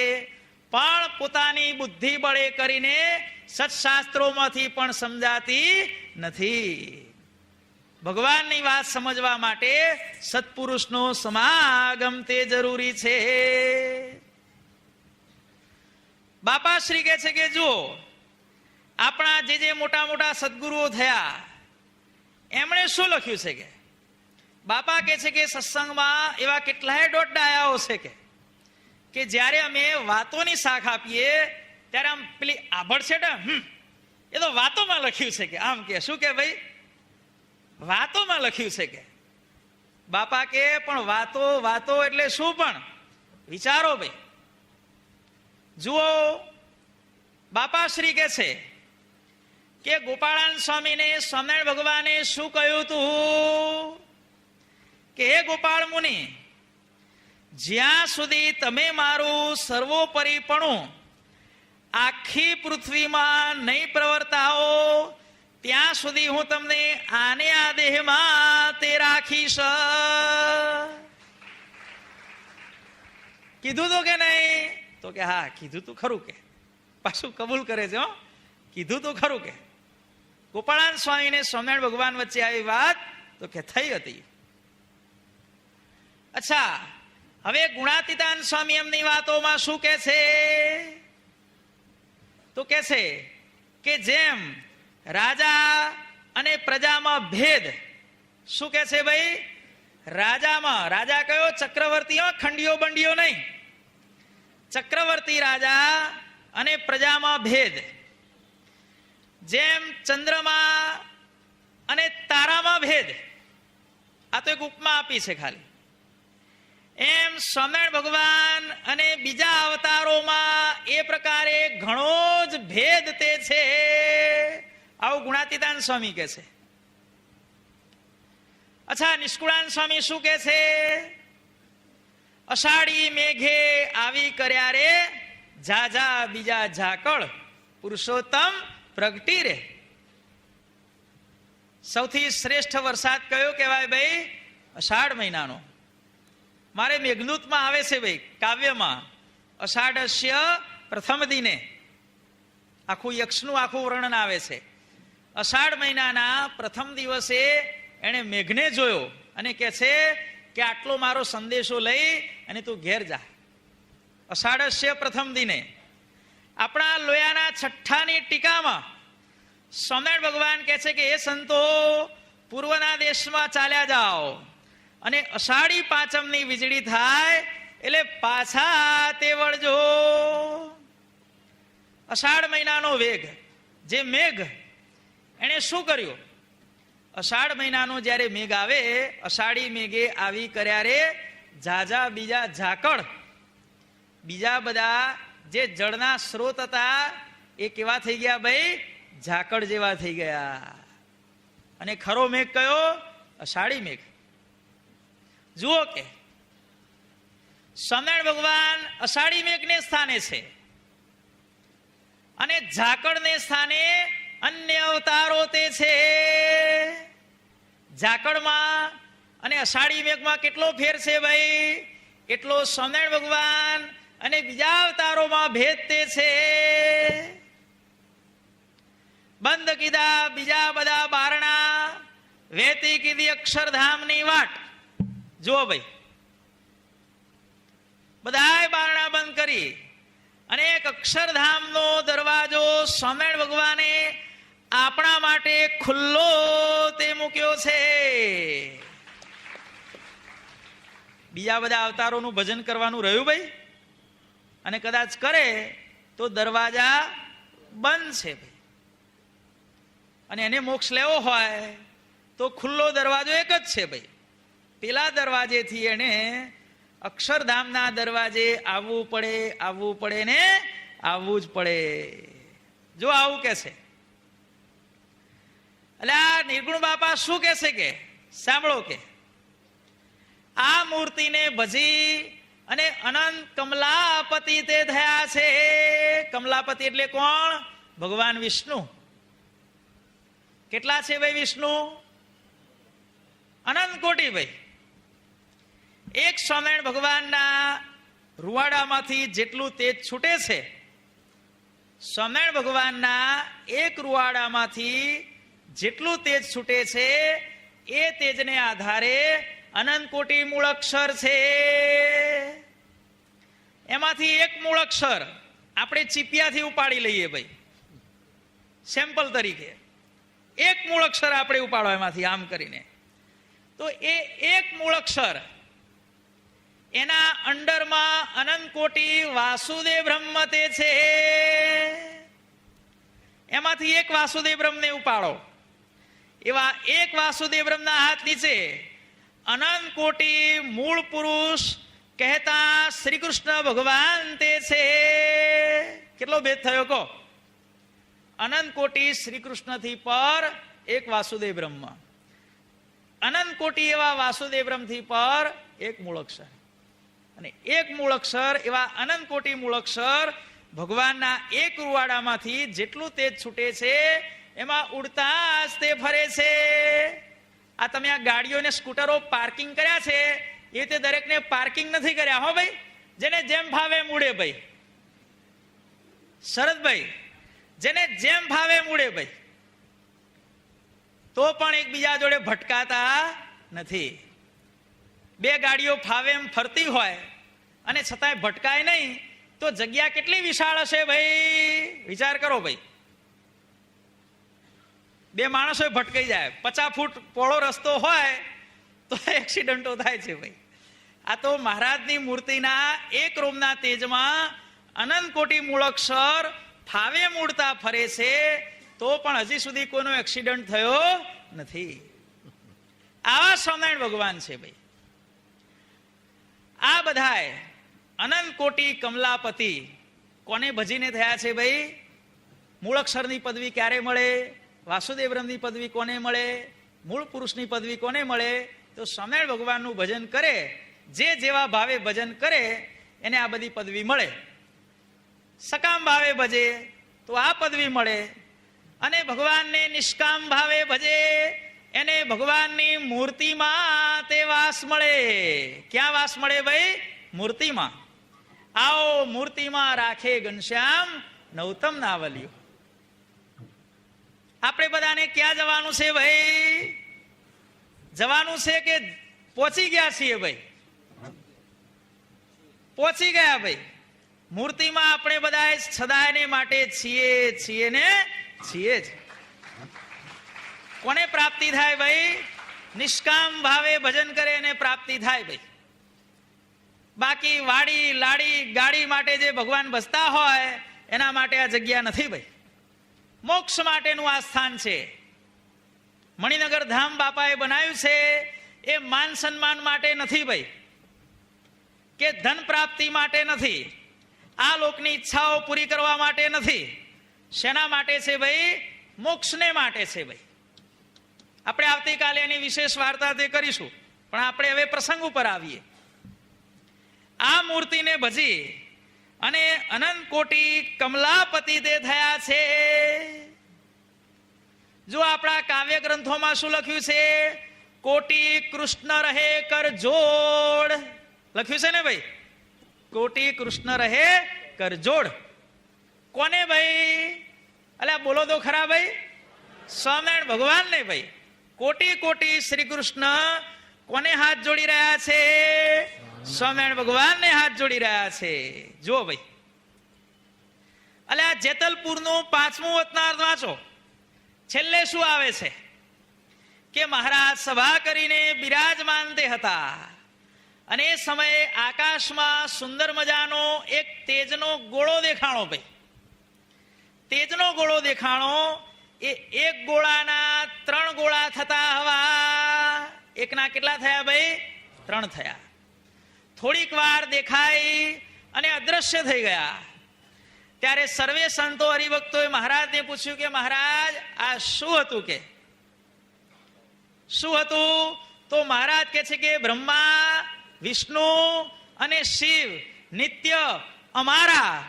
પણ પોતાની બુદ્ધિ બળે કરીને સત્શાસ્ત્રોમાંથી પણ સમજાતી નથી. ભગવાનની વાત સમજવા માટે સત્પુરુષનો સમાગમ તે જરૂરી છે. બાપાશ્રી કહે છે કે જુઓ, આપણા જે મોટા મોટા સદગુરુઓ થયા એમણે શું લખ્યું છે કે બાપા કહે છે કે સત્સંગમાં એવા કેટલાય દોડડાયાઓ છે કે જ્યારે અમે વાતોની શાખ આપીએ ત્યારે આમ પેલી આભળ છે ને એ તો વાતોમાં લખ્યું છે કે આમ કે શું કે ભાઈ વાતોમાં લખ્યું છે કે બાપા કે પણ વાતો વાતો એટલે શું, પણ વિચારો ભાઈ. જુઓ, બાપાશ્રી કહે છે કે ગોપાળાનંદ સ્વામીને સ્વામિનારાયણ ભગવાને શું કહ્યું હતું કે હે ગોપાળ મુનિ, જ્યાં સુધી તમે મારું સર્વોપરીપણું આખી પૃથ્વીમાં નહીં પ્રવર્તાવો ત્યાં સુધી હું તમને આને આ દેહમાં તે રાખીશ. કીધું તો કે નહીં? તો કે હા કીધું તું ખરું, કે પાછું કબૂલ કરે છે. કીધું તો ખરું કે ગોપાળાનંદ સ્વામી ને સ્વામિનારાયણ ભગવાન વચ્ચે આવી વાત તો કે થઈ હતી. અચ્છા, હવે ગુણાતીતાનંદ સ્વામી એમની વાતોમાં શું કે છે? તો કે છે કે જેમ રાજા અને પ્રજામાં ભેદ. શું કે છે ભાઈ? રાજામાં, રાજા કયો? ચક્રવર્તીઓ, ખંડીઓ બંડીઓ નહીં. ચક્રવર્તી રાજા અને પ્રજામાં ભેદ. જેમ ચંદ્રમાં અને તારામાં ભેદ. આ તો એક ઉપમા આપી છે ખાલી. એમ સ્વામિનારાયણ ભગવાન અને બીજા અવતારોમાં એ પ્રકારે ઘણો જ ભેદ તે છે. આવું ગુણાતીતાનંદ સ્વામી કહે છે. અચ્છા, નિષ્કુળાનંદ સ્વામી શું કહે છે? અષાઢી મેઘે આવી કર્યા રે ઝાઝા બીજા ઝાકળ પુરુષોત્તમ પ્રગટી રે. સૌથી શ્રેષ્ઠ વરસાદ કયો કહેવાય ભાઈ? અષાઢ મહિનાનો. મારે મેઘદૂતમાં આવે છે ભાઈ, કાવ્યમાં અષાઢસ્ય પ્રથમ દિને આખું યક્ષનું આખું વર્ણન આવે છે. અષાઢ મહિનાના પ્રથમ દિવસે એને મેઘને જોયો અને કહે છે કે આટલો મારો સંદેશો લઈ અને તું ઘેર જા. અષાઢસ્ય પ્રથમ દિને. આપણા લોયાના છઠ્ઠાની ટીકામાં સ્વામિનારાયણ ભગવાન કહે છે કે એ સંતો પૂર્વના દેશમાં ચાલ્યા જાઓ અને અષાઢી પાંચમની વીજળી થાય એટલે પાછા તે વળજો. અષાઢ મહિનાનો વેગ, જે મેઘ, એને શું કર્યું? અષાઢ મહિનાનો જ્યારે મેઘ આવે, અષાઢી મેઘે આવી કર્યા રે ઝાઝા બીજા ઝાકળ. બીજા બધા જે જળના સ્ત્રોત હતા એ કેવા થઈ ગયા ભાઈ? ઝાકળ જેવા થઈ ગયા. અને ખરો મેઘ કયો? અષાઢી મેઘ. જુઓ કે સ્વામિનારાયણ ભગવાન અષાઢી મેઘને સ્થાને છે અને ઝાકળને સ્થાને અન્ય અવતારો તે છે. ઝાકળમાં અને અષાઢી મેઘમાં કેટલો ફેર છે ભાઈ? એટલો સ્વામિનારાયણ ભગવાન અને બીજા અવતારોમાં ભેદ તે છે. બંધ કીધા બીજા બધા બારણા, વેતી કીધી અક્ષરધામની વાટ. જુઓ ભાઈ, બધાય બારણા બંધ કરી અને એક અક્ષરધામનો દરવાજો સ્વામિનારાયણ ભગવાને આપણા માટે ખુલ્લો તે મૂક્યો છે. બીજા બધા અવતારોનું ભજન કરવાનું રહ્યું ભાઈ? અને કદાચ કરે તો દરવાજા બંધ છે ભાઈ. અને એને મોક્ષ લેવો હોય તો ખુલ્લો દરવાજો એક જ છે ભાઈ. પેલા દરવાજેથી એને અક્ષરધામના દરવાજે આવવું પડે ને આવવું જ પડે. જો આવું કે છે. એટલે આ નિર્ગુણ બાપા શું કે છે કે સાંભળો કે આ મૂર્તિને ભજી અને અનંત કમલાપતિ તે થયા છે. કમલાપતિ એટલે કોણ? ભગવાન વિષ્ણુ. કેટલા છે ભાઈ વિષ્ણુ? અનંત કોટી ભાઈ. એક સ્વામિનારાયણ ભગવાનના રૂવાડામાંથી જેટલું તેજ છૂટે છે, સ્વામિનારાયણ ભગવાનના એક રૂવાડામાંથી જેટલું તેજ છૂટે છે એ તેજને આધારે અનંત કોટી મૂળાક્ષર છે. એમાંથી એક મૂળાક્ષર આપણે ચીપિયાથી ઉપાડી લઈએ ભાઈ, સેમ્પલ તરીકે એક મૂળાક્ષર આપણે ઉપાડો એમાંથી આમ કરીને, તો એ એક મૂળાક્ષર એના અંડરમાં અનંત કોટી વાસુદેવ બ્રહ્મ તે છે. એમાંથી એક વાસુદેવ બ્રહ્મને ઉપાડો, એવા એક વાસુદેવ બ્રહ્મના હાથ નીચે અનંત કોટી મૂળ પુરુષ કહેતા શ્રી કૃષ્ણ ભગવાન તે છે. કેટલો ભેદ થયો કહો? અનંત કોટી શ્રી કૃષ્ણથી પર એક વાસુદેવ બ્રહ્મ, અનંત કોટી એવા વાસુદેવ બ્રહ્મથી પર એક મૂળાક્ષર, અને એક મૂળાક્ષર એવા અનંત કોટી મૂળાક્ષર ભગવાનના એક રૂવાડામાંથી જેટલું તેજ છૂટે છે એમાં ઉડતા જ તે ફરે છે. આ તમે આ ગાડીઓ ને સ્કૂટરો પાર્કિંગ કર્યા છે એ તે દરેકને પાર્કિંગ નથી કર્યા હો ભાઈ, જેને જેમ ભાવે એમ ઉડે ભાઈ. શરદભાઈ, જેને જેમ ભાવે એમ ઉડે ભાઈ, તો પણ એકબીજા જોડે ભટકાતા નથી. બે ગાડીઓ ફાવે એમ ફરતી હોય અને છતાંય ભટકાય નહીં તો જગ્યા કેટલી વિશાળ હશે ભાઈ? વિચાર કરો ભાઈ. બે માણસો ભટકાઈ જાય, 50 ફૂટ પહોળો રસ્તો હોય તો એક્સિડન્ટો થાય છે ભાઈ. આ તો મહારાજની મૂર્તિના એક રોમના તેજમાં અનંત કોટી મૂળાક્ષર ફાવે મૂળતા ફરે છે, તો પણ હજી સુધી કોઈનો એક્સિડન્ટ થયો નથી. આવા સ્વામિનારાયણ ભગવાન છે ભાઈ. આ બધાય અનંત કોટી કમલાપતિ કોને ભજીને થયા છે ભાઈ? મૂળાક્ષરની પદવી ક્યારે મળે? વાસુદેવ બ્રહ્મની પદવી કોને મળે? મૂળ પુરુષની પદવી કોને મળે? તો સ્વામિનારાયણ ભગવાનનું ભજન કરે, જે જેવા ભાવે ભજન કરે એને આ બધી પદવી મળે. સકામ ભાવે ભજે તો આ પદવી મળે, અને ભગવાનને નિષ્કામ ભાવે ભજે એને ભગવાનની મૂર્તિમાં તે વાસ મળે. ક્યાં વાસ મળે ભાઈ? મૂર્તિમાં. આવો મૂર્તિમાં રાખે ઘનશ્યામ નૌતમ નાવલ્યો. આપણે બધાને ક્યાં જવાનું છે ભાઈ? જવાનું છે કે પહોંચી ગયા છીએ ભાઈ? પહોંચી ગયા ભાઈ. મૂર્તિમાં આપણે બધા સદાયને માટે છીએ ને છીએ જ. કોને પ્રાપ્તિ થાય ભાઈ? નિષ્કામ ભાવે ભજન કરે એને પ્રાપ્તિ થાય ભાઈ. બાકી વાડી લાડી ગાડી માટે જે ભગવાન બસતા હોય એના માટે આ જગ્યા નથી ભાઈ. મોક્ષ માટેનું આ સ્થાન છે. મણિનગર ધામ બાપાએ બનાવ્યું છે એ માન સન્માન માટે નથી ભાઈ, કે ધન પ્રાપ્તિ માટે નથી, આ લોકની ઈચ્છાઓ પૂરી કરવા માટે નથી. શેના માટે છે ભાઈ? મોક્ષને માટે છે ભાઈ. આપણે આવતીકાલે એની વિશેષ વાર્તા તે કરીશું, પણ આપણે હવે પ્રસંગ ઉપર આવીએ. આ મૂર્તિને ભજી અને અનંત કોટી કમલાપતિ તે થયા છે. જો આપણા કાવ્ય ગ્રંથોમાં શું લખ્યું છે? કોટી કૃષ્ણ રહે કર જોડ લખ્યું છે ને ભાઈ. કોટી કૃષ્ણ રહે કર જોડ. કોને ભાઈ? અલ્યા બોલો તો ખરા ભાઈ. સ્વામિનારાયણ ભગવાન ને ભાઈ. કોટી કોટી શ્રી કૃષ્ણ કોને હાથ જોડી રહ્યા છે? સ્વામિનારાયણ ભગવાનને હાથ જોડી રહ્યા છે. જો ભાઈ, અલ્યા જેતલપુરનું 5મું વતનાર્થ વાંચો. છેલ્લે શું આવે છે કે મહારાજ સભા કરીને બિરાજમાન તે હતા, અને એ સમયે આકાશમાં સુંદર મજાનો એક તેજનો ગોળો દેખાણો ભાઈ. તેજનો ગોળો દેખાણો. એ એક ગોળાના 3 ગોળા થતા હવા. એકના કેટલા થયા ભાઈ? 3 થયા. થોડીક વાર દેખાઈ અને અદ્રશ્ય થઈ ગયા. ત્યારે સર્વે સંતો હરિભક્તોએ મહારાજને પૂછ્યું કે મહારાજ આ શું હતું, કે શું હતું? તો મહારાજ કહે છે કે બ્રહ્મા, વિષ્ણુ અને શિવ નિત્ય અમારા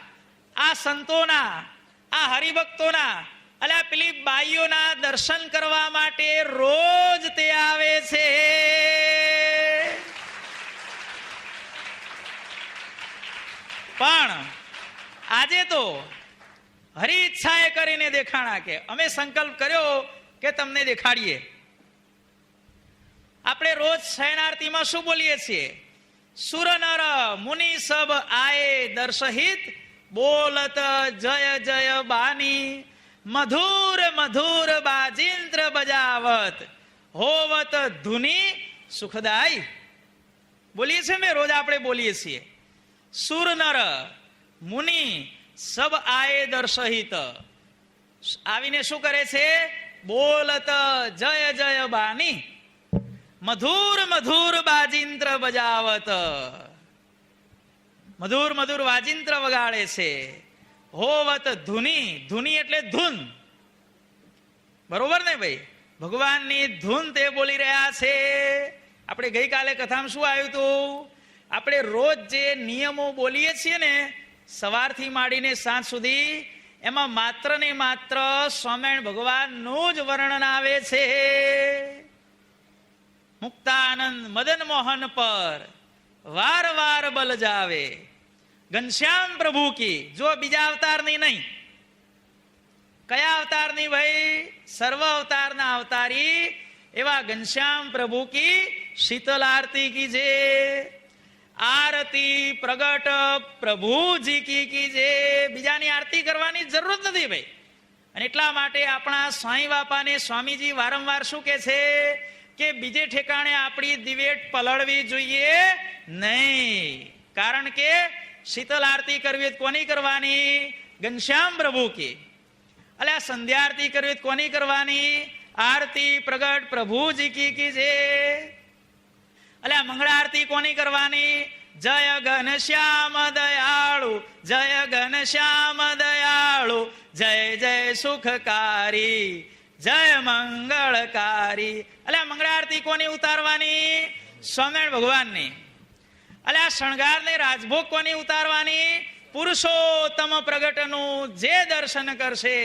આ સંતોના, આ હરિભક્તોના, અલ્યા પેલી બાઈઓના દર્શન કરવા માટે રોજ તે આવે છે. પણ આજે તો હરી ઈચ્છાએ કરીને દેખાણા, કે અમે સંકલ્પ કર્યો કે તમને દેખાડીએ. આપણે રોજ શયનાર્થીમાં શું બોલીએ છીએ? સુર નર મુનિ સબ આયે દર્શહિત, બોલત જય જય બાની, મધુર મધુર બાજિંત્ર બજાવત, હોવત ધુની સુખદાઈ. બોલીએ છીએ મેં રોજ, આપણે બોલીએ છીએ. સુર નર મુનિ સબ આયે દર્શહિત, આવીને શું કરે છે? બોલત જય જય બાની, મધુર મધુર બાજિંત્ર બજાવત, મધુર મધુર વાજિંત્ર વગાડે છે. હોવત ધુની, ધુની એટલે ધૂન, બરોબર ને ભાઈ? ભગવાનની ધૂન તે બોલી રહ્યા છે. આપણે ગઈકાલે કથામાં શું આવ્યું હતું? આપણે રોજ જે નિયમો બોલીએ છીએ ને, સવારથી માંડીને સાંજ સુધી, એમાં માત્ર ને માત્ર સ્વામિનારાયણ ભગવાનનું જ વર્ણન આવે છે. મુક્તાનંદ મદન મોહન પર વાર વાર બલ જાવે, ઘનશ્યામ પ્રભુ કી. જો બીજા અવતારની નહીં. કયા અવતારની ભાઈ? સર્વ અવતારના અવતારી એવા ઘનશ્યામ પ્રભુ કી શીતલ આરતી કીજે, આરતી પ્રગટ પ્રભુજી કીજે. બીજાની આરતી કરવાની જરૂર નથી ભાઈ. અને એટલા માટે આપણા સ્વામી બાપાને સ્વામીજી વારંવાર શું કે છે કે બીજે ઠેકાણે આપણી દિવેટ પલળવી જોઈએ નહીં. કારણ કે શીતલ આરતી કરવી કોની કરવાની? ઘનશ્યામ પ્રભુ કી. અલ્યા સંધ્યા આરતી કરવી કોની કરવાની? આરતી પ્રગટ પ્રભુજી કી છે. અલ્યા મંગળા આરતી કોની કરવાની? જય ઘનશ્યામ દયાળુ, જય ઘનશ્યામ દયાળુ, જય જય સુખકારી, જય મંગળકારી. અલ્યા મંગળા આરતી કોની ઉતારવાની? સ્વામિનારાયણ ભગવાનની. અલ્યા શણગાર ને રાજભોગ કોની ઉતારવાની? પુરુષોત્તમ પ્રગટનું જે દર્શન કરશે,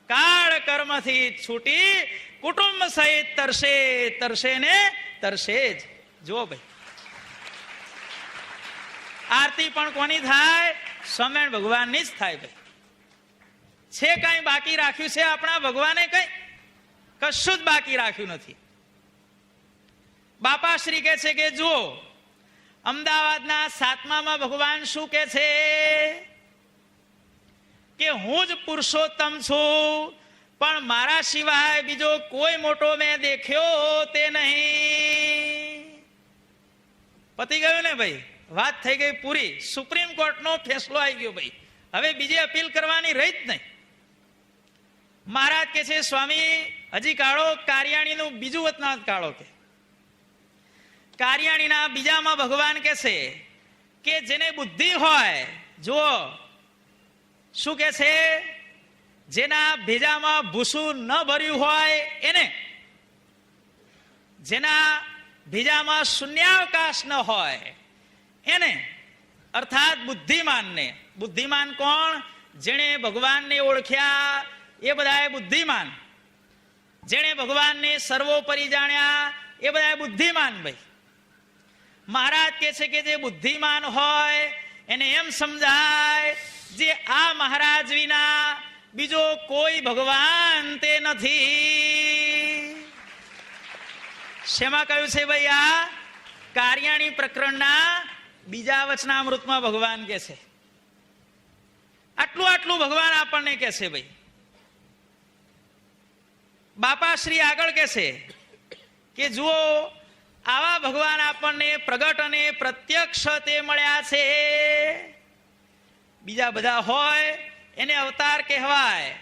કાળ કર્મથી છૂટી કુટુંબ સહિત તરશે, તરશે ને તરશે જ. જો ભાઈ, આરતી પણ કોની થાય? સ્વામિનારાયણ ભગવાનની જ થાય ભાઈ. છે કઈ બાકી રાખ્યું છે આપણા ભગવાને? કઈ કશું જ બાકી રાખ્યું નથી. બાપા શ્રી કહે છે કે જુઓ, અમદાવાદના 7મામાં ભગવાન શું કે છે કે હું જ પુરુષોત્તમ છું, પણ મારા સિવાય બીજો કોઈ મોટો મેં દેખ્યો તે નહીં. પતી ગયું ને ભાઈ? વાત થઈ ગઈ પૂરી. સુપ્રીમ કોર્ટનો ફેસલો આવી ગયો ભાઈ. હવે બીજી અપીલ કરવાની રહી જ નહીં. મહારાજ કે છે સ્વામી હજી કાઢો કારિયાણીનું બીજું વતનાથ કાઢો. કે કારિયાણીના બીજામાં ભગવાન કે છે કે જેને બુદ્ધિ હોય, જુઓ શું કે છે, જેના ભેજામાં ભૂસું ન ભર્યું હોય એને, જેના ભેજામાં શૂન્યાવકાશ ન હોય એને, અર્થાત બુદ્ધિમાનને. બુદ્ધિમાન કોણ? જેણે ભગવાનને ઓળખ્યા એ બધા બુદ્ધિમાન. જેણે ભગવાનને સર્વોપરી જાણ્યા એ બધા બુદ્ધિમાન ભાઈ. મહારાજ કે છે કે જે બુદ્ધિમાન હોય એને એમ સમજાય જે આ મહારાજ વિના બીજો કોઈ ભગવાન તે નથી. શેમાં કહ્યું છે ભાઈ? આ કારિયાણી પ્રકરણના બીજા વચનામૃતમાં ભગવાન કે છે. આટલું આટલું ભગવાન આપણને કે છે ભાઈ. બાપા શ્રી આગળ કે છે કે જુઓ, આવા ભગવાન આપણને પ્રગટ અને પ્રત્યક્ષ તે મળ્યા છે. બીજા બધા હોય એને અવતાર કહેવાય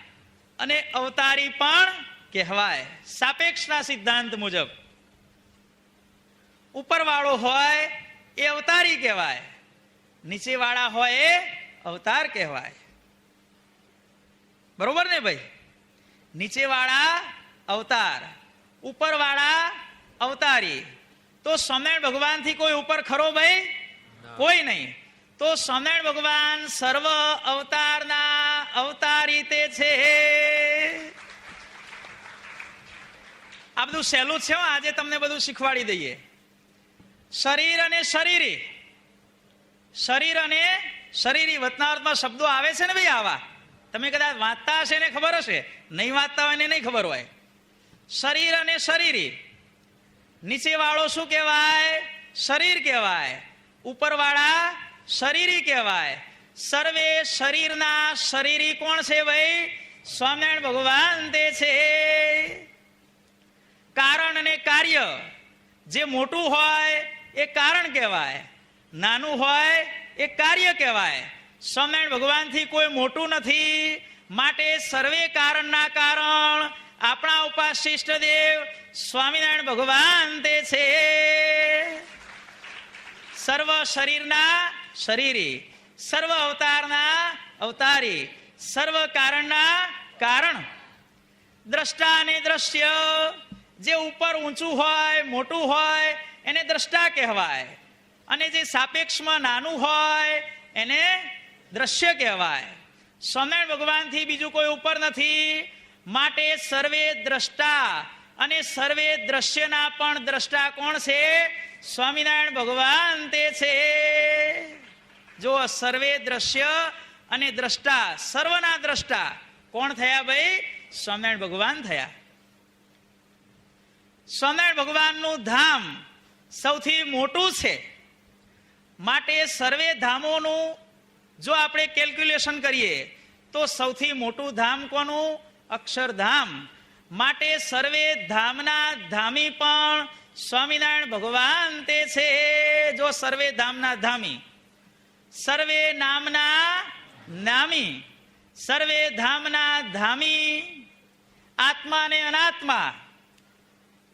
અને અવતારી પણ કહેવાય સાપેક્ષના સિદ્ધાંત મુજબ. ઉપરવાળો હોય એ અવતારી કહેવાય, નીચેવાળા હોય એ અવતાર કહેવાય. બરોબર ને ભાઈ? નીચેવાળા અવતાર, ઉપરવાળા અવતારી. તો સ્વામિનારાયણ ભગવાનથી કોઈ ઉપર ખરો ભાઈ? કોઈ નહીં. તો સ્વામિનારાયણ ભગવાન સર્વ અવતારના અવતારી તે છે. આ બધું સહેલું છે. આજે તમને બધું શીખવાડી દઈએ. શરીર અને શરીરી, શરીર અને શરીરી વતનાર્થમાં શબ્દો આવે છે ને ભાઈ. આવા તમે કદાચ વાંચતા હશે ને ખબર હશે, નહીં વાંચતા હોય ને નહીં ખબર હોય. શરીર અને શરીરી. નીચે વાળો શું કહેવાય? શરીર કહેવાય. ઉપરવાળા શરીરી કહેવાય. સર્વે શરીરના શરીરી કોણ છે ભાઈ? સ્વામિનારાયણ ભગવાન તે છે. કારણ અને કાર્ય, જે મોટું હોય એ કારણ કહેવાય, નાનું હોય એ કાર્ય કહેવાય. સ્વામિનારાયણ ભગવાનથી કોઈ મોટું નથી, માટે સર્વે કારણના કારણ આપણા ઉપાસ્ય ઇષ્ટદેવ સ્વામિનારાયણ ભગવાન તે છે. સર્વ શરીરના શરીરી, સર્વ અવતારના અવતારી, સર્વ કારણના કારણ. દ્રષ્ટા અને દ્રશ્ય, જે ઉપર ઊંચું હોય મોટું હોય એને દ્રષ્ટા કહેવાય, અને જે સાપેક્ષમાં નાનું હોય એને દ્રશ્ય કહેવાય. સ્વામિનારાયણ ભગવાનથી બીજું કોઈ ઉપર નથી, માટે સર્વે દ્રષ્ટા અને સર્વે દ્રશ્યના પણ દ્રષ્ટા કોણ છે? સ્વામિનારાયણ ભગવાન તે છે. જો સર્વે દ્રશ્ય અને દ્રષ્ટા, સર્વના દ્રષ્ટા કોણ થયા ભાઈ? સ્વામિનારાયણ ભગવાન થયા. સ્વામિનારાયણ ભગવાનનું ધામ સૌથી મોટું છે, માટે સર્વે ધામોનું જો આપણે કેલ્ક્યુલેશન કરીએ તો સૌથી મોટું ધામ કોનું? અક્ષરધામ. માટે સર્વે ધામના ધામી પણ સ્વામિનારાયણ ભગવાન તે છે. જો સર્વે ધામના ધામી, સર્વે નામના નામી, સર્વે ધામના ધામી. આત્મા ને અનાત્મા,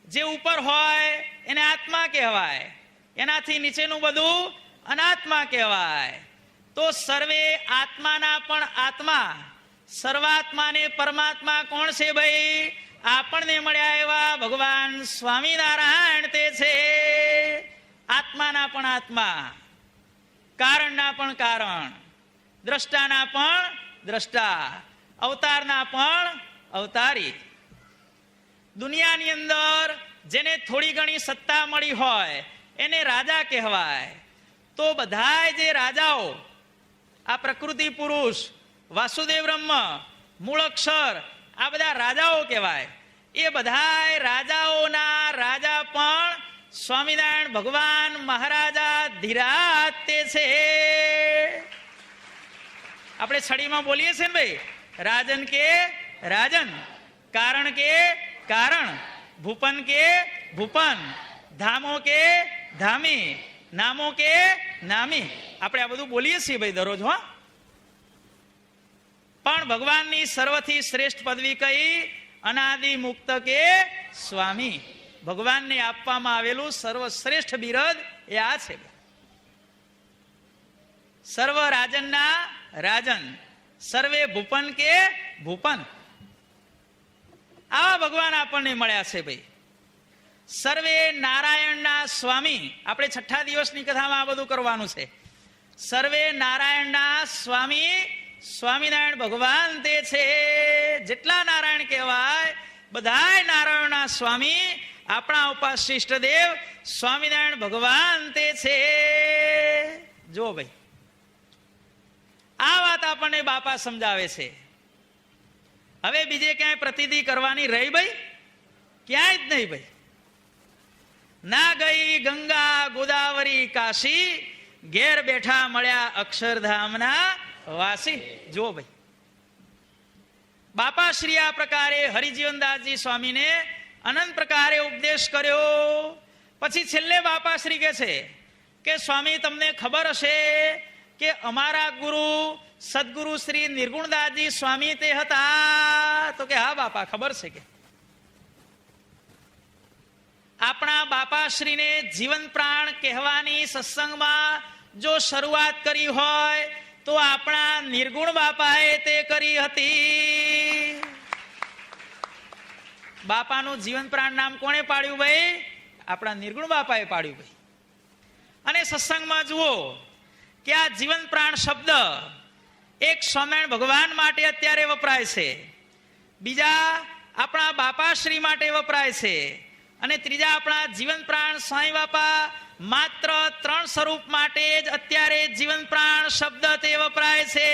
જે ઉપર હોય એને આત્મા કહેવાય, એનાથી નીચેનું બધું અનાત્મા કહેવાય. તો સર્વે આત્માના પણ આત્મા, સર્વાત્મા ને પરમાત્મા કોણ છે ભાઈ? આપણને મળ્યા એવા ભગવાન સ્વામિનારાયણ તે છે. આત્માના પણ આત્મા, કારણના પણ કારણ, દ્રષ્ટાના પણ દ્રષ્ટા, અવતારના પણ અવતારી. દુનિયાની અંદર જેને થોડી ઘણી સત્તા મળી હોય એને રાજા કહેવાય. તો બધાય જે રાજાઓ, આ પ્રકૃતિ પુરુષ, વાસુદેવ બ્રહ્મ, મૂળ અક્ષર, આ બધા રાજાઓ કહેવાય. એ બધાય રાજાઓના રાજા પણ સ્વામિનારાયણ ભગવાન મહારાજા ધીરાજ તે છે. આપણે છડીમાં બોલીએ છીએ ને ભાઈ, રાજન કે રાજન, કારણ કે કારણ, ભૂપન કે ભૂપન, ધામો કે ધામી, નામો કે નામી. આપણે આ બધું બોલીએ છીએ ભાઈ દરરોજ. હો, પણ ભગવાનની સર્વથી શ્રેષ્ઠ પદવી કઈ? અનાદિ મુક્ત કે સ્વામી. ભગવાનને આપવામાં આવેલું સર્વશ્રેષ્ઠ બિરદ એ આ છે. સર્વ રાજનના રાજન, સર્વે ભૂપન કે ભૂપન. આવા ભગવાન આપણને મળ્યા છે ભાઈ. સર્વે નારાયણના સ્વામી. આપણે છઠ્ઠા દિવસની કથામાં આ બધું કરવાનું છે. સર્વે નારાયણના સ્વામી સ્વામિનારાયણ ભગવાન તે છે. જેટલા નારાયણ કહેવાય બધાય નારાયણના સ્વામી આપણા ઉપાસ્ય ઇષ્ટદેવ સ્વામિનારાયણ ભગવાન તે છે. જો ભાઈ, આ વાત આપણને બાપા સમજાવે છે. હવે બીજે ક્યાંય પ્રતિધિ કરવાની રહી ભાઈ? ક્યાંય જ નહીં ભાઈ. ના ગઈ ગંગા ગોદાવરી કાશી, ઘેર બેઠા મળ્યા અક્ષરધામના વાસી. જો ભાઈ, બાપા શ્રી આ પ્રકારે હરિજીવનદાસજી સ્વામીને અનંત પ્રકારે ઉપદેશ કર્યો. પછી છેલ્લે બાપા શ્રી કહે છે કે સ્વામી તમને ખબર હશે કે અમારા ગુરુ સદગુરુ શ્રી નિર્ગુણદાસજી સ્વામી તે હતા? તો કે હા બાપા ખબર છે. કે આપણા બાપાશ્રીને જીવન પ્રાણ કહેવાની સત્સંગમાં જો શરૂઆત કરી હોય તો આપણા નિર્ગુણ બાપાએ તે કરી હતી. બાપાનું જીવન પ્રાણ નામ કોણે પાડ્યું ભાઈ? આપણા નિર્ગુણ બાપાએ પાડ્યું ભાઈ. અને સત્સંગમાં જુઓ કે આ જીવન પ્રાણ શબ્દ એક સ્વામિનારાયણ ભગવાન માટે અત્યારે વપરાય છે, બીજા આપણા બાપાશ્રી માટે વપરાય છે, અને ત્રીજા આપણા જીવન પ્રાણ સ્વામી બાપા માત્ર 3 સ્વરૂપ માટે જ અત્યારે જીવન પ્રાણ શબ્દ તે વપરાય છે.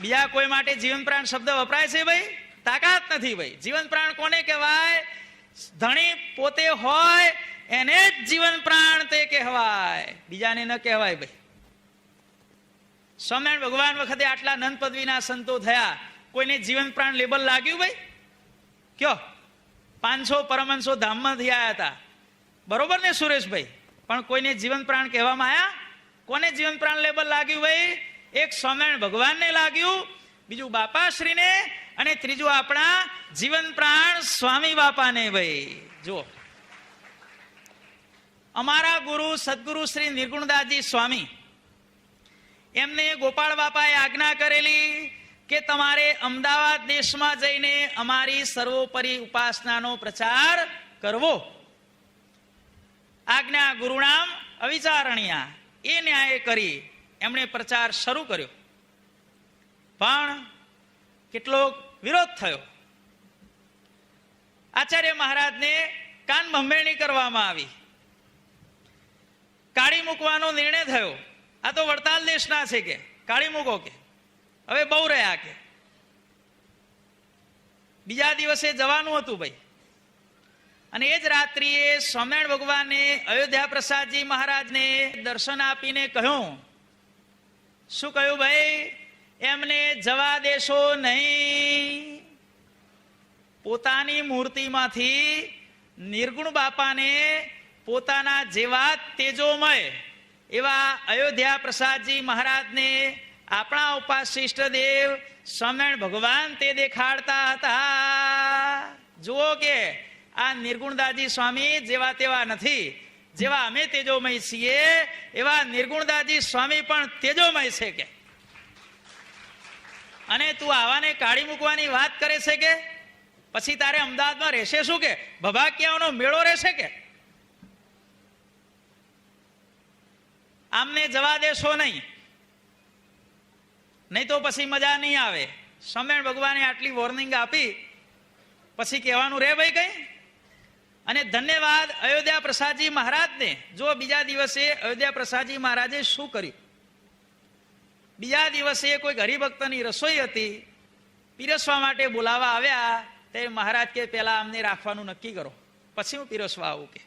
બીજા કોઈ માટે જીવન પ્રાણ શબ્દ વપરાય છે ભાઈ? તાકાત નથી ભાઈ. જીવન પ્રાણ કોને કહેવાય? ધણી પોતે હોય એને જ જીવન પ્રાણ તે કહેવાય, બીજાને ન કહેવાય ભાઈ. સ્વામિનારાયણ ભગવાન વખતે આટલા નંદ પદવીના સંતો થયા, કોઈને જીવન પ્રાણ લેબલ લાગ્યું ભાઈ? કયો? 500 પરમહંસો ધામમાંથી આવ્યા હતા, બરોબર ને સુરેશભાઈ? પણ કોઈને જીવન પ્રાણ કહેવામાં આવ્યા? કોને જીવન પ્રાણ લેબલ લાગ્યું ભાઈ? એક સ્વામિનારાયણ ભગવાનને લાગ્યું, બીજું બાપાશ્રીને, અને ત્રીજું આપણા જીવન પ્રાણ સ્વામી બાપાને ભાઈ. જુઓ, અમારા ગુરુ સદગુરુ શ્રી નિર્ગુણદાસજી સ્વામી, એમને ગોપાળ બાપાએ આજ્ઞા કરેલી કે તમારે અમદાવાદ દેશમાં જઈને અમારી સર્વોપરી ઉપાસનાનો પ્રચાર કરવો. આજ્ઞા ગુરુનામ અવિચારણીયા, એ ન્યાય કરી એમણે પ્રચાર શરૂ કર્યો. પણ કેટલો વિરોધ થયો. આચાર્ય મહારાજને કાન ભંભેરણી કરવામાં આવી, કાઢી મૂકવાનો નિર્ણય થયો. આ તો વડતાલ દેશના છે કે કાઢી મૂકો, કે હવે બહુ રહ્યા કે. બીજા દિવસે જવાનું હતું ભાઈ, અને એ જ રાત્રિએ સ્વામિનારાયણ ભગવાને અયોધ્યા પ્રસાદજી મહારાજને દર્શન આપીને કહ્યું, શું કહ્યું ભાઈ? એમને જવા દેશો નહીં. પોતાની મૂર્તિમાંથી નિર્ગુણ બાપાને પોતાના જેવા તેજોમય એવા અયોધ્યા પ્રસાદજી મહારાજને આપણા ઉપાસ્ય ઇષ્ટદેવ સ્વામિનારાયણ ભગવાન તે દેખાડતા હતા. જુઓ કે આ નિર્ગુણદાસજી સ્વામી જેવા તેવા નથી. જેવા અમે તેજોમય છીએ એવા નિર્ગુણદાસજી સ્વામી પણ તેજોમય છે કે. અને તું આવાને કાઢી મૂકવાની વાત કરે છે કે પછી તારે અમદાવાદમાં રહેશે શું? કે ભભાકિયાઓનો મેળો રહેશે કે? આમને જવા દેશો નહીં, નહીં તો પછી મજા નહીં આવે. સ્વામિનારાયણ ભગવાને આટલી વોર્નિંગ આપી, પછી કહેવાનું રે ભાઈ કઈ? અને ધન્યવાદ અયોધ્યા પ્રસાદજી મહારાજને. જો બીજા દિવસે અયોધ્યા પ્રસાદજી મહારાજે શું કર્યું? બીજા દિવસે કોઈ હરિભક્તની રસોઈ હતી, પીરસવા માટે બોલાવા આવ્યા. તે મહારાજ કે પેલા અમને રાખવાનું નક્કી કરો, પછી હું પીરસવા આવું કે.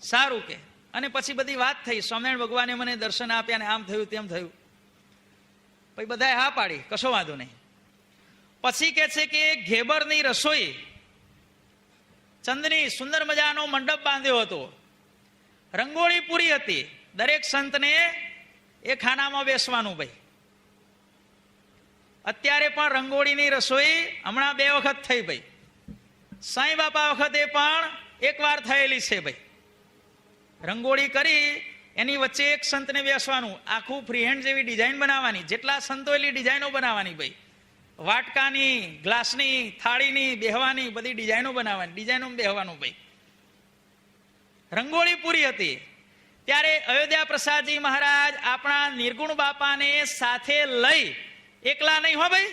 સારું કે. અને પછી બધી વાત થઈ. સ્વામિનારાયણ ભગવાને મને દર્શન આપ્યા, ને આમ થયું તેમ થયું. પછી બધાએ હા પાડી, કશો વાંધો નહીં. પછી કે છે કે ઘેબરની રસોઈ, ચંદની સુંદર મજાનો મંડપ બાંધ્યો હતો, રંગોળી પૂરી હતી. દરેક સંતને એ ખાનામાં બેસવાનું ભાઈ. અત્યારે પણ રંગોળીની રસોઈ હમણાં 2 વખત થઈ ભાઈ. સાંઈ બાપા વખતે પણ 1 વાર થયેલી છે ભાઈ. રંગોળી કરી એની વચ્ચે એક સંતને બેસવાનું, આખું ફ્રી હેન્ડ જેવી ડિઝાઇન બનાવવાની. જેટલા સંતો એટલી ડિઝાઇનો બનાવવાની ભાઈ. વાટકાની, ગ્લાસની, થાળીની, બેહવાની બધી ડિઝાઇનો બનાવવાની, ડિઝાઇનોમાં બેહવાનું ભાઈ. રંગોળી પૂરી હતી. ત્યારે અયોધ્યા પ્રસાદજી મહારાજ આપણા નિર્ગુણ બાપાને સાથે લઈ, એકલા નહીં હો ભાઈ,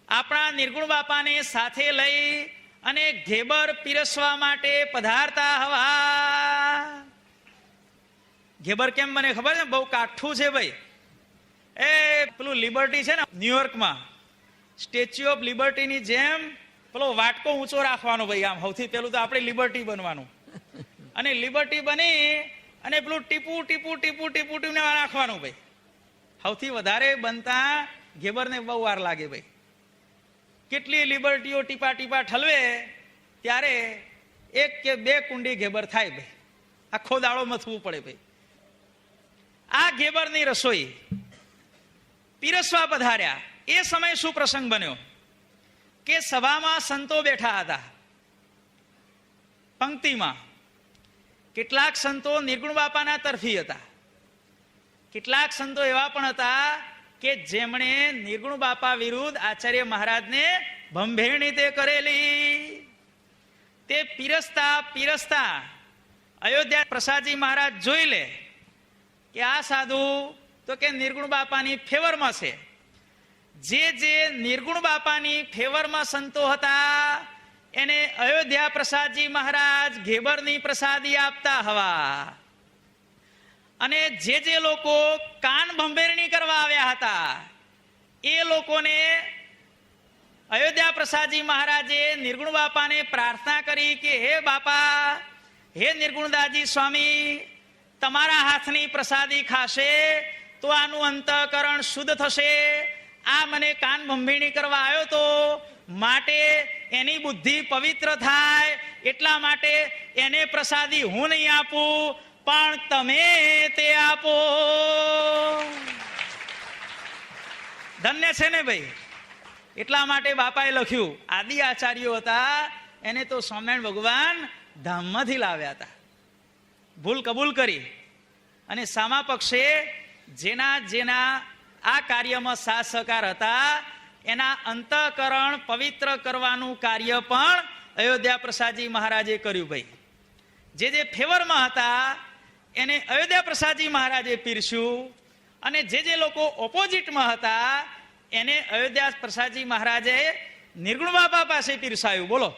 આપણા નિર્ગુણ બાપાને સાથે લઈ અને ઘેબર પીરસવા માટે પધારતા હવા. ઘેબર કેમ મને ખબર છે? બહુ કાઠું છે ભાઈ. એ પેલું લિબર્ટી છે ને ન્યુયોર્કમાં, સ્ટેચ્યુ ઓફ લિબર્ટીની જેમ પેલો વાટકો ઊંચો રાખવાનો ભાઈ. આમ સૌથી પેલું તો આપણે લિબર્ટી બનવાનું, અને લિબર્ટી બની અને પેલું ટીપું ટીપું ટીપું ટીપું ટીપને રાખવાનું ભાઈ. સૌથી વધારે બનતા ઘેબરને બહુ વાર લાગે ભાઈ. કેટલી લિબર્ટીઓ ટીપા ટીપા ઠલવે ત્યારે 1 કે 2 કુંડી ઘેબર થાય ભાઈ. આખો દાડો મથવું પડે ભાઈ. આ ઘેબરની રસોઈ પીરસવા પધાર્યા. એ સમય શું પ્રસંગ બન્યો કે સભામાં સંતો બેઠા હતા પંક્તિમાં, કેટલાક સંતો નિર્ગુણ બાપાના તરફી હતા, કેટલાક સંતો એવા પણ હતા કે જેમણે નિર્ગુણ બાપા વિરુદ્ધ આચાર્ય મહારાજને ભંભેરણી તે કરેલી. તે પીરસતા અયોધ્યા પ્રસાદજી મહારાજ જોઈ લે કે આ સાધુ તો કે નિર્ગુણ બાપાની ફેવરમાં છે. જે નિર્ગુણ બાપાની ફેવરમાં સંતો હતા એને અયોધ્યા પ્રસાદજી મહારાજ ઘેબરની પ્રસાદી આપતા હવા, અને જે લોકો કાન ભંભેરણી કરવા આવ્યા હતા એ લોકોને અયોધ્યા પ્રસાદજી મહારાજે નિર્ગુણ બાપાને પ્રાર્થના કરી કે હે બાપા, હે નિર્ગુણદાસજી સ્વામી, તમારા હાથની પ્રસાદી ખાશે તો આનું અંતઃકરણ શુદ્ધ થશે. આ મને કાન ભંભેરણી કરવા આવ્યો તો માટે એની બુદ્ધિ પવિત્ર થાય, એટલા માટે એને પ્રસાદી હું નહીં આપું, પણ તમે તે આપો. ધન્ય છે ને ભાઈ. એટલા માટે બાપાએ લખ્યું, આદિ આચાર્યો હતા એને તો સ્વામિનારાયણ ભગવાન ધામમાંથી લાવ્યા હતા. ભૂલ કબૂલ કરી અને સામા પક્ષે જેના આ કાર્યમાં સાથ સહકાર હતા એના અંતઃકરણ પવિત્ર કરવાનું કાર્ય પણ અયોધ્યા પ્રસાદજી મહારાજે કર્યું ભાઈ. જે ફેવરમાં હતા એને અયોધ્યા પ્રસાદજી મહારાજે પીરસ્યું, અને જે લોકો ઓપોઝિટમાં હતા એને અયોધ્યા પ્રસાદજી મહારાજે નિર્ગુણ બાપા પાસે પીરસાયું. બોલો,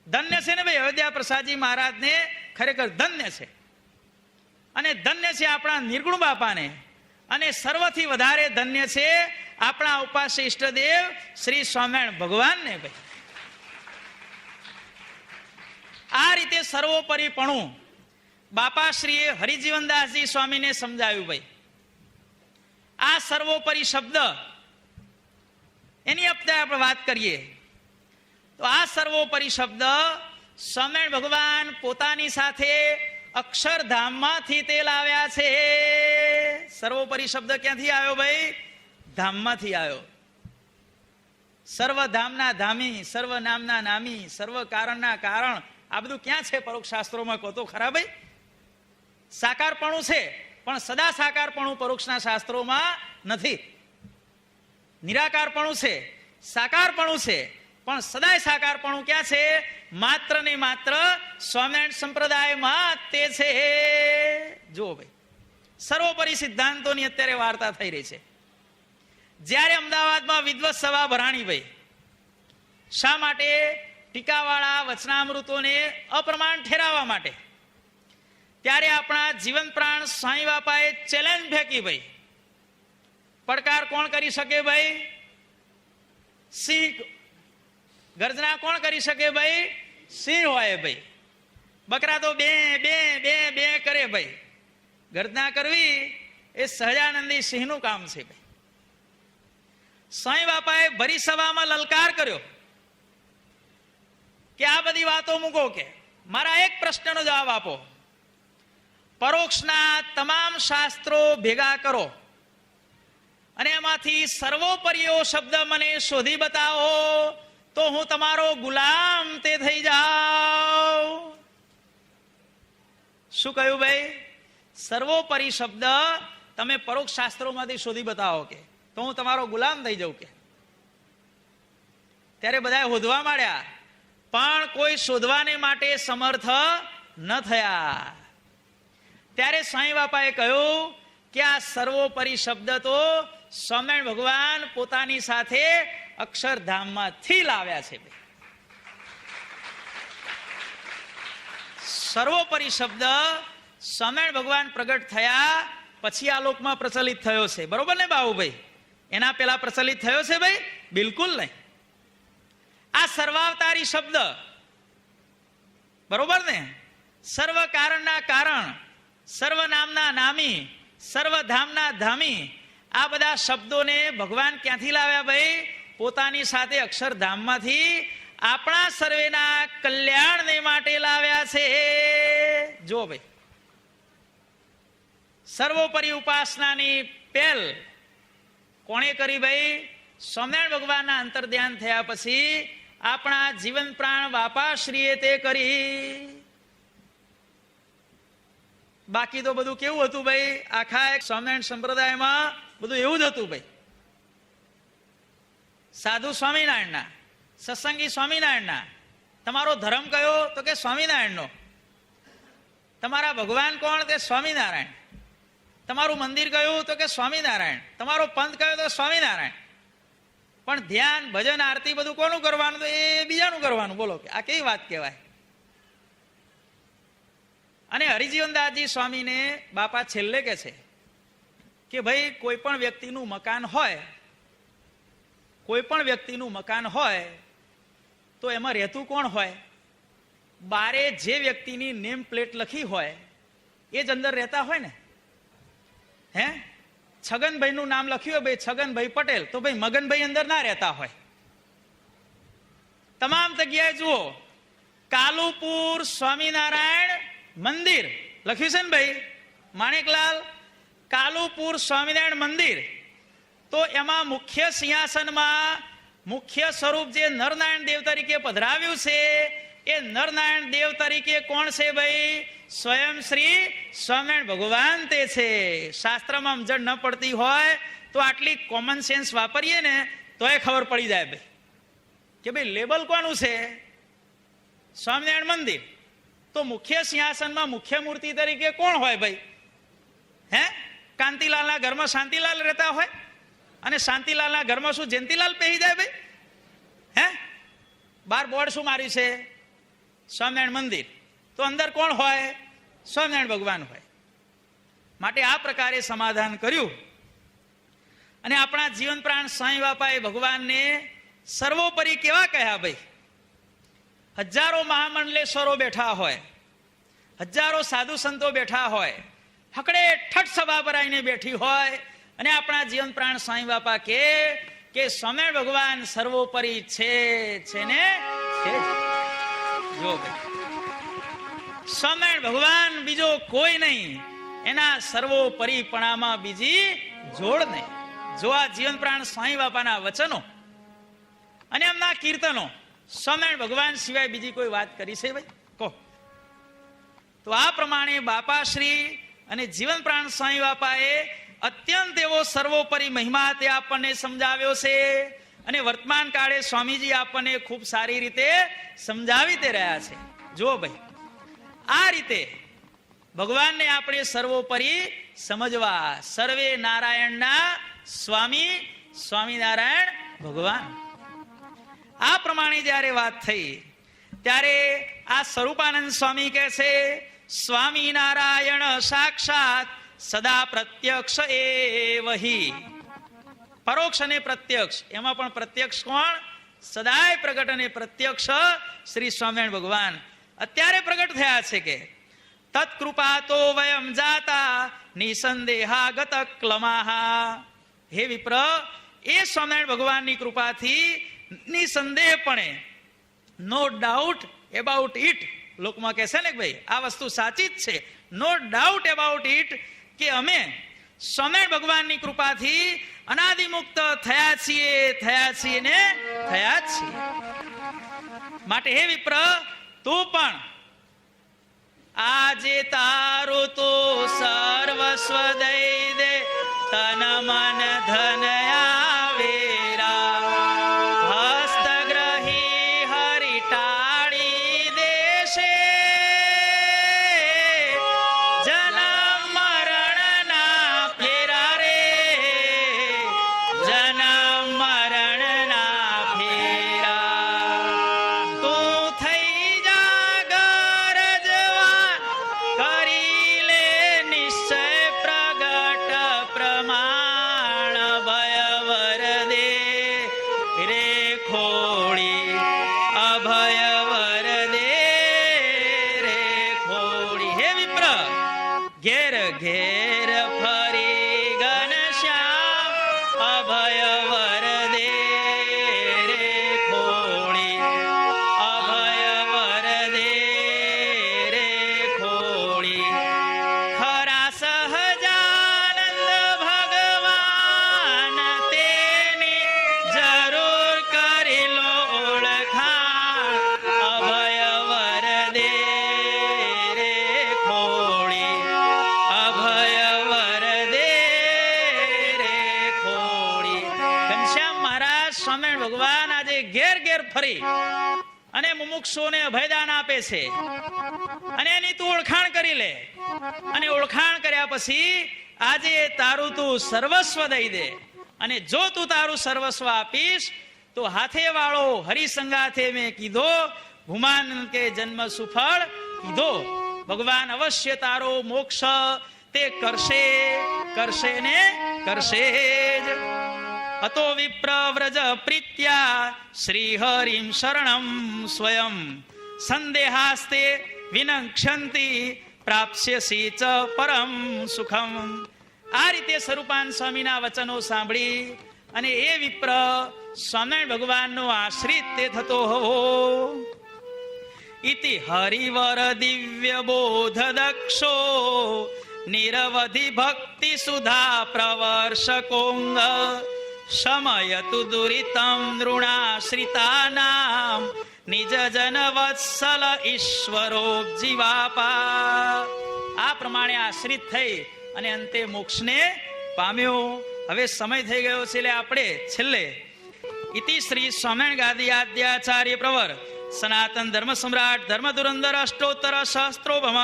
ધન્ય છે ને ભાઈ. અયોધ્યા પ્રસાદજી મહારાજને ખરેખર ધન્ય છે, અને ધન્ય છે આપણા નિર્ગુણ બાપાને, અને સર્વથી વધારે ધન્ય છે આપણા ઉપાસ્ય ઈષ્ટદેવ શ્રી સ્વામિનારાયણ ભગવાનને ભાઈ. આ રીતે સર્વોપરીપણું બાપાશ્રીએ હરિજીવનદાસજી સ્વામીને સમજાવ્યું ભાઈ. આ સર્વોપરી શબ્દ એની આપણે વાત કરીએ તો આ સર્વોપરી શબ્દ સ્વામિનારાયણ ભગવાન પોતાની સાથે અક્ષરધામમાંથી તે લાવ્યા છે. સર્વોપરી શબ્દ ક્યાંથી આવ્યો ભાઈ? ધામમાંથી આવ્યો. સર્વધામના ધામી, સર્વ નામના નામી, સર્વ કારણના કારણ, આ બધું ક્યાં છે પરોક્ષ શાસ્ત્રોમાં? કહો તો ખરા ભાઈ. સાકારપણું છે પણ સદા સાકારપણું પરોક્ષના શાસ્ત્રોમાં નથી. નિરાકારપણું છે, સાકારપણું છે, પણ સદાય સાકારપણું ક્યાં છે? માત્ર ને માત્ર સ્વામિનારાયણ સંપ્રદાયમાં તે છે. જુઓ ભાઈ, સર્વોપરી સિદ્ધાંતોની અત્યારે વાર્તા થઈ રહી છે. જ્યારે અમદાવાદમાં વિદ્વત સભા ભરાણી ભાઈ, શા માટે? ટીકાવાળા વચનામૃતોને અપ્રમાણ ઠેરાવવા માટે. ત્યારે આપણા જીવન પ્રાણ સ્વામી બાપાએ ચેલેન્જ ફેંકી ભાઈ. પડકાર કોણ કરી શકે ભાઈ? સિંહ. ગર્જના કોણ કરી શકે ભાઈ? સિંહ હોય ભાઈ. બકરા તો બે બે બે બે કરે ભાઈ. ગર્જના કરવી એ સહજાનંદી સિંહનું કામ છે ભાઈ. સ્વામી બાપાએ ભરી સભામાં લલકાર કર્યો કે આ બધી વાતો મૂકો, કે મારા એક પ્રશ્નનો જવાબ આપો. પરોક્ષના તમામ શાસ્ત્રો ભેગા કરો અને એમાંથી સર્વોપરીયો શબ્દ મને શોધી બતાવો તો હું તમારો ગુલામ તે થઈ જાઉં. શું કહ્યું ભાઈ? સર્વોપરી શબ્દ તમે પરોક્ષ શાસ્ત્રોમાંથી શોધી બતાવો કે તો હું તમારો ગુલામ થઈ જાઉં કે. ત્યારે બધા શોધવા માંડ્યા, પણ કોઈ શોધવાને માટે સમર્થ ન થયા. ત્યારે સ્વામી બાપાએ કહ્યું કે આ સર્વોપરી શબ્દ તો સ્વામિનારાયણ ભગવાન પોતાની સાથે અક્ષરધામમાંથી લાવ્યા છે. સર્વોપરી શબ્દ સ્વામિનારાયણ ભગવાન પ્રગટ થયા પછી આ લોકમાં પ્રચલિત થયો છે. બરોબર ને બાબુભાઈ? એના પેલા પ્રચલિત થયો છે ભાઈ? બિલકુલ નહીં. આ સર્વાવતારી શબ્દ, બરોબર ને? સર્વ કારણના કારણ, સર્વ નામના નામી, સર્વધામના ધામી, આ બધા શબ્દોને ભગવાન ક્યાંથી લાવ્યા ભાઈ? પોતાની સાથે અક્ષરધામમાંથી આપણા સર્વેના કલ્યાણને માટે લાવ્યા છે. જો ભાઈ, સર્વોપરી ઉપાસનાની પહેલ કોણે કરી ભાઈ? સ્વામિનારાયણ ભગવાનના અંતર્ધ્યાન થયા પછી આપણા જીવન પ્રાણ બાપાશ્રીએ તે કરી. બાકી તો બધું કેવું હતું ભાઈ, આખા સ્વામિનારાયણ સંપ્રદાયમાં બધું એવું જ હતું ભાઈ. સાધુ સ્વામિનારાયણના, સત્સંગી સ્વામિનારાયણના. તમારો ધર્મ કયો? તો કે સ્વામિનારાયણનો. તમારા ભગવાન કોણ? તે સ્વામિનારાયણ. તમારું મંદિર કયું? તો કે સ્વામિનારાયણ. તમારો પંથ કયો? તો સ્વામિનારાયણ. પણ ધ્યાન, ભજન, આરતી બધું કોનું કરવાનું? તો એ બીજાનું કરવાનું. બોલો કે આ કેવી વાત કહેવાય? અને હરિજીવનદાસજી સ્વામીને બાપા છેલ્લે કે છે કે ભાઈ કોઈ પણ વ્યક્તિનું મકાન હોય, કોઈ પણ વ્યક્તિનું મકાન હોય તો એમાં રહેતું કોણ હોય? બારે જે વ્યક્તિની નેમ પ્લેટ લખી હોય એ જ અંદર રહેતા હોય ને. હે, છગનભાઈનું નામ લખ્યું હોય ભાઈ છગનભાઈ પટેલ, તો ભાઈ મગનભાઈ અંદર ના રહેતા હોય. તમામ જગ્યાએ જુઓ, કાલુપુર સ્વામિનારાયણ મંદિર લખ્યું છે ને ભાઈ, માણેકલાલ, કાલુપુર સ્વામિનારાયણ મંદિર. તો એમાં મુખ્ય સિંહાસનમાં મુખ્ય સ્વરૂપ જે નરનારાયણ દેવ તરીકે પધરાવ્યું છે એ નરનારાયણ દેવ તરીકે કોણ છે ભાઈ? સ્વયં શ્રી સ્વામિનારાયણ ભગવાન તે છે. શાસ્ત્રમાં સમજણ ન પડતી હોય તો આટલી કોમન સેન્સ વાપરીએ ને તોય ખબર પડી જાય ભાઈ કે ભાઈ લેબલ કોનું છે? સ્વામિનારાયણ મંદિર. તો મુખ્ય સિંહાસનમાં મુખ્ય મૂર્તિ તરીકે કોણ હોય ભાઈ? હે, કાંતિલાલના ઘરમાં શાંતિલાલ રહેતા હોય અને શાંતિલાલના ઘરમાં શું જયંતિલાલ પહેરી જાય ભાઈ? હે, બાર બોર્ડ શું માર્યું છે? સ્વામિનારાયણ મંદિર. તો અંદર કોણ હોય? સ્વામિનારાયણ ભગવાન હોય. માટે આ પ્રકારે સમાધાન કર્યું. અને આપણા જીવન પ્રાણ સ્વામી બાપાએ ભગવાનને સર્વોપરી કેવા કહ્યા ભાઈ? હજારો મહામંડલેશ્વરો બેઠા હોય, હજારો સાધુ સંતો બેઠા હોય, હકડે ઠઠ સભા ભરાઈને બેઠી હોય અને આપણા જીવન પ્રાણ સ્વામી બાપા કે સ્વામિનારાયણ ભગવાન સર્વોપરી છે ને છે. જો સ્વામિનારાયણ ભગવાન બીજો કોઈ નહીં, એના સર્વોપરીપણામાં બીજી જોડ નહીં. જો આ જીવન પ્રાણ સ્વામી બાપાના વચનો અને એમના કીર્તનો સ્વામિનારાયણ ભગવાન સિવાય બીજી કોઈ વાત કરી છે ભાઈ? કહો. તો આ પ્રમાણે બાપાશ્રી અને જીવન પ્રાણ સ્વામી બાપાએ અત્યંત એવો સર્વોપરી મહિમા તે આપણને સમજાવ્યો છે. અને વર્તમાન કાળે સ્વામીજી આપણને ખૂબ સારી રીતે સમજાવી તે રહ્યા છે. જો ભાઈ, આ રીતે ભગવાનને આપણે સર્વોપરી સમજવા. સર્વે નારાયણના સ્વામી સ્વામિનારાયણ ભગવાન. આ પ્રમાણે જયારે વાત થઈ ત્યારે આ સ્વરૂપાનંદ સ્વામી કહે છે સ્વામિનારાયણ સાક્ષાત સદા પ્રત્યક્ષ એવહી. પરોક્ષ અને પ્રત્યક્ષ, એમાં પણ પ્રત્યક્ષ કોણ? સદાય પ્રગટ અને પ્રત્યક્ષ શ્રી સ્વામિનારાયણ ભગવાન અત્યારે પ્રગટ થયા છે કે તત્કૃપા તો વયમ જાતા નિસંદેહાગત ક્લમાહા. હે વિપ્ર, એ સ્વામિનારાયણ ભગવાનની કૃપાથી નિસંદેહપણે, નો ડાઉટ એબાઉટ ઇટ, લોકમાં કહે છે ને કે ભાઈ આ વસ્તુ સાચી જ છે, નો ડાઉટ એબાઉટ ઇટ, કે અમે સ્વામિનારાયણ ભગવાનની કૃપાથી અનાદિમુક્ત થયા છીએ ને થયા જ છીએ. માટે હે વિપ્ર, તું પણ આજે તારું તો સર્વસ્વ દઈ દે, તન મન ધન આવેરા, હસ્તગ્રહી હરિ ટાળી દેશે, જન્મ મરણ ના ફેરા રે, જન્મ મરણ ના ફેરા. તું થઈ જા ગરજવાન, કરી લે નિશ્ચય પ્રગટ પ્રમાણ, ભય વર દે રે ખોડી, અભય વર દે રે ખોડી. હે વિપ્ર, ઘેર ઘેર ફરી ઘનશ્યામ, અભય વર દે રે ખોડી, અભય વર દે રે ખોડી. ખરા સહજાનંદ ભગવાન તેની જરૂર કરી લો ઓળખાણ, ઘેર ફરી અને મુમુક્ષુઓને અભયદાન આપે છે. અને એની તું ઓળખાણ કરી લે, અને ઓળખાણ કર્યા પછી આજે તારું તું સર્વસ્વ દઈ દે. અને જો તું તારું સર્વસ્વ આપીશ તો હાથે વાળો હરિસંગાથે મેં કીધો ભૂમાન કે જન્મ સુફળ કીધો. ભગવાન અવશ્ય તારો મોક્ષ તે કરશે, કરશે ને કરશે જ. અતો વિપ્ર વ્રજ પ્રીત્યા શ્રી હરિમ શરણમ સ્વયં સંદેહાસ્તે વિનક્ષંતિ પ્રાપ્સ્યસી ચ પરમ સુખમ. આ રીતે સ્વરૂપાન સ્વામીના વચનો સાંભળી અને એ વિપ્ર સ્વામિનારાયણ ભગવાનનો આશ્રિત તે થતો હોવો. ઇતિ હરિવર દિવ્ય બોધ દક્ષો નિરવધિ ભક્તિ સુધા પ્રવર્ષકોંગ શમયતુ દુરિતમ નૃણાશ્રિતાનામ નિજ જન વત્સલ ઈશ્વરો જીવાપા. આ પ્રમાણે આશ્રિત થઈ અને અંતે મોક્ષને પામ્યો. હવે સમય થઈ ગયો છે એટલે આપણે છેલ્લે ઇતિ શ્રી સ્વામિનારાયણ ગાદી આદ્યાચાર્ય પ્રવર સનાતન ધર્મ સમ્રાટ ધર્મ ધુરંધર અષ્ટોત્તર સહસ્ત્રોભમ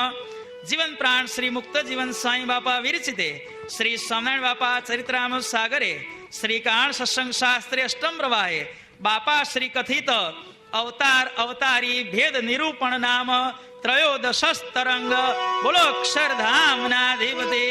જીવન પ્રાણ શ્રી મુક્ત જીવન સાંઈ બાપા વિરચિતે શ્રી સ્વામિનારાયણ બાપા ચરિત્રામૃત સાગરે શ્રી કાણ સત્સંગ શાસ્ત્રે અષ્ટમ પ્રવાહે બાપા શ્રી કથિત અવતાર અવતારી ભેદ નિરૂપણ નામ ત્રયોદશસ્તરંગ બોલો અક્ષરધામ ના દેવતે.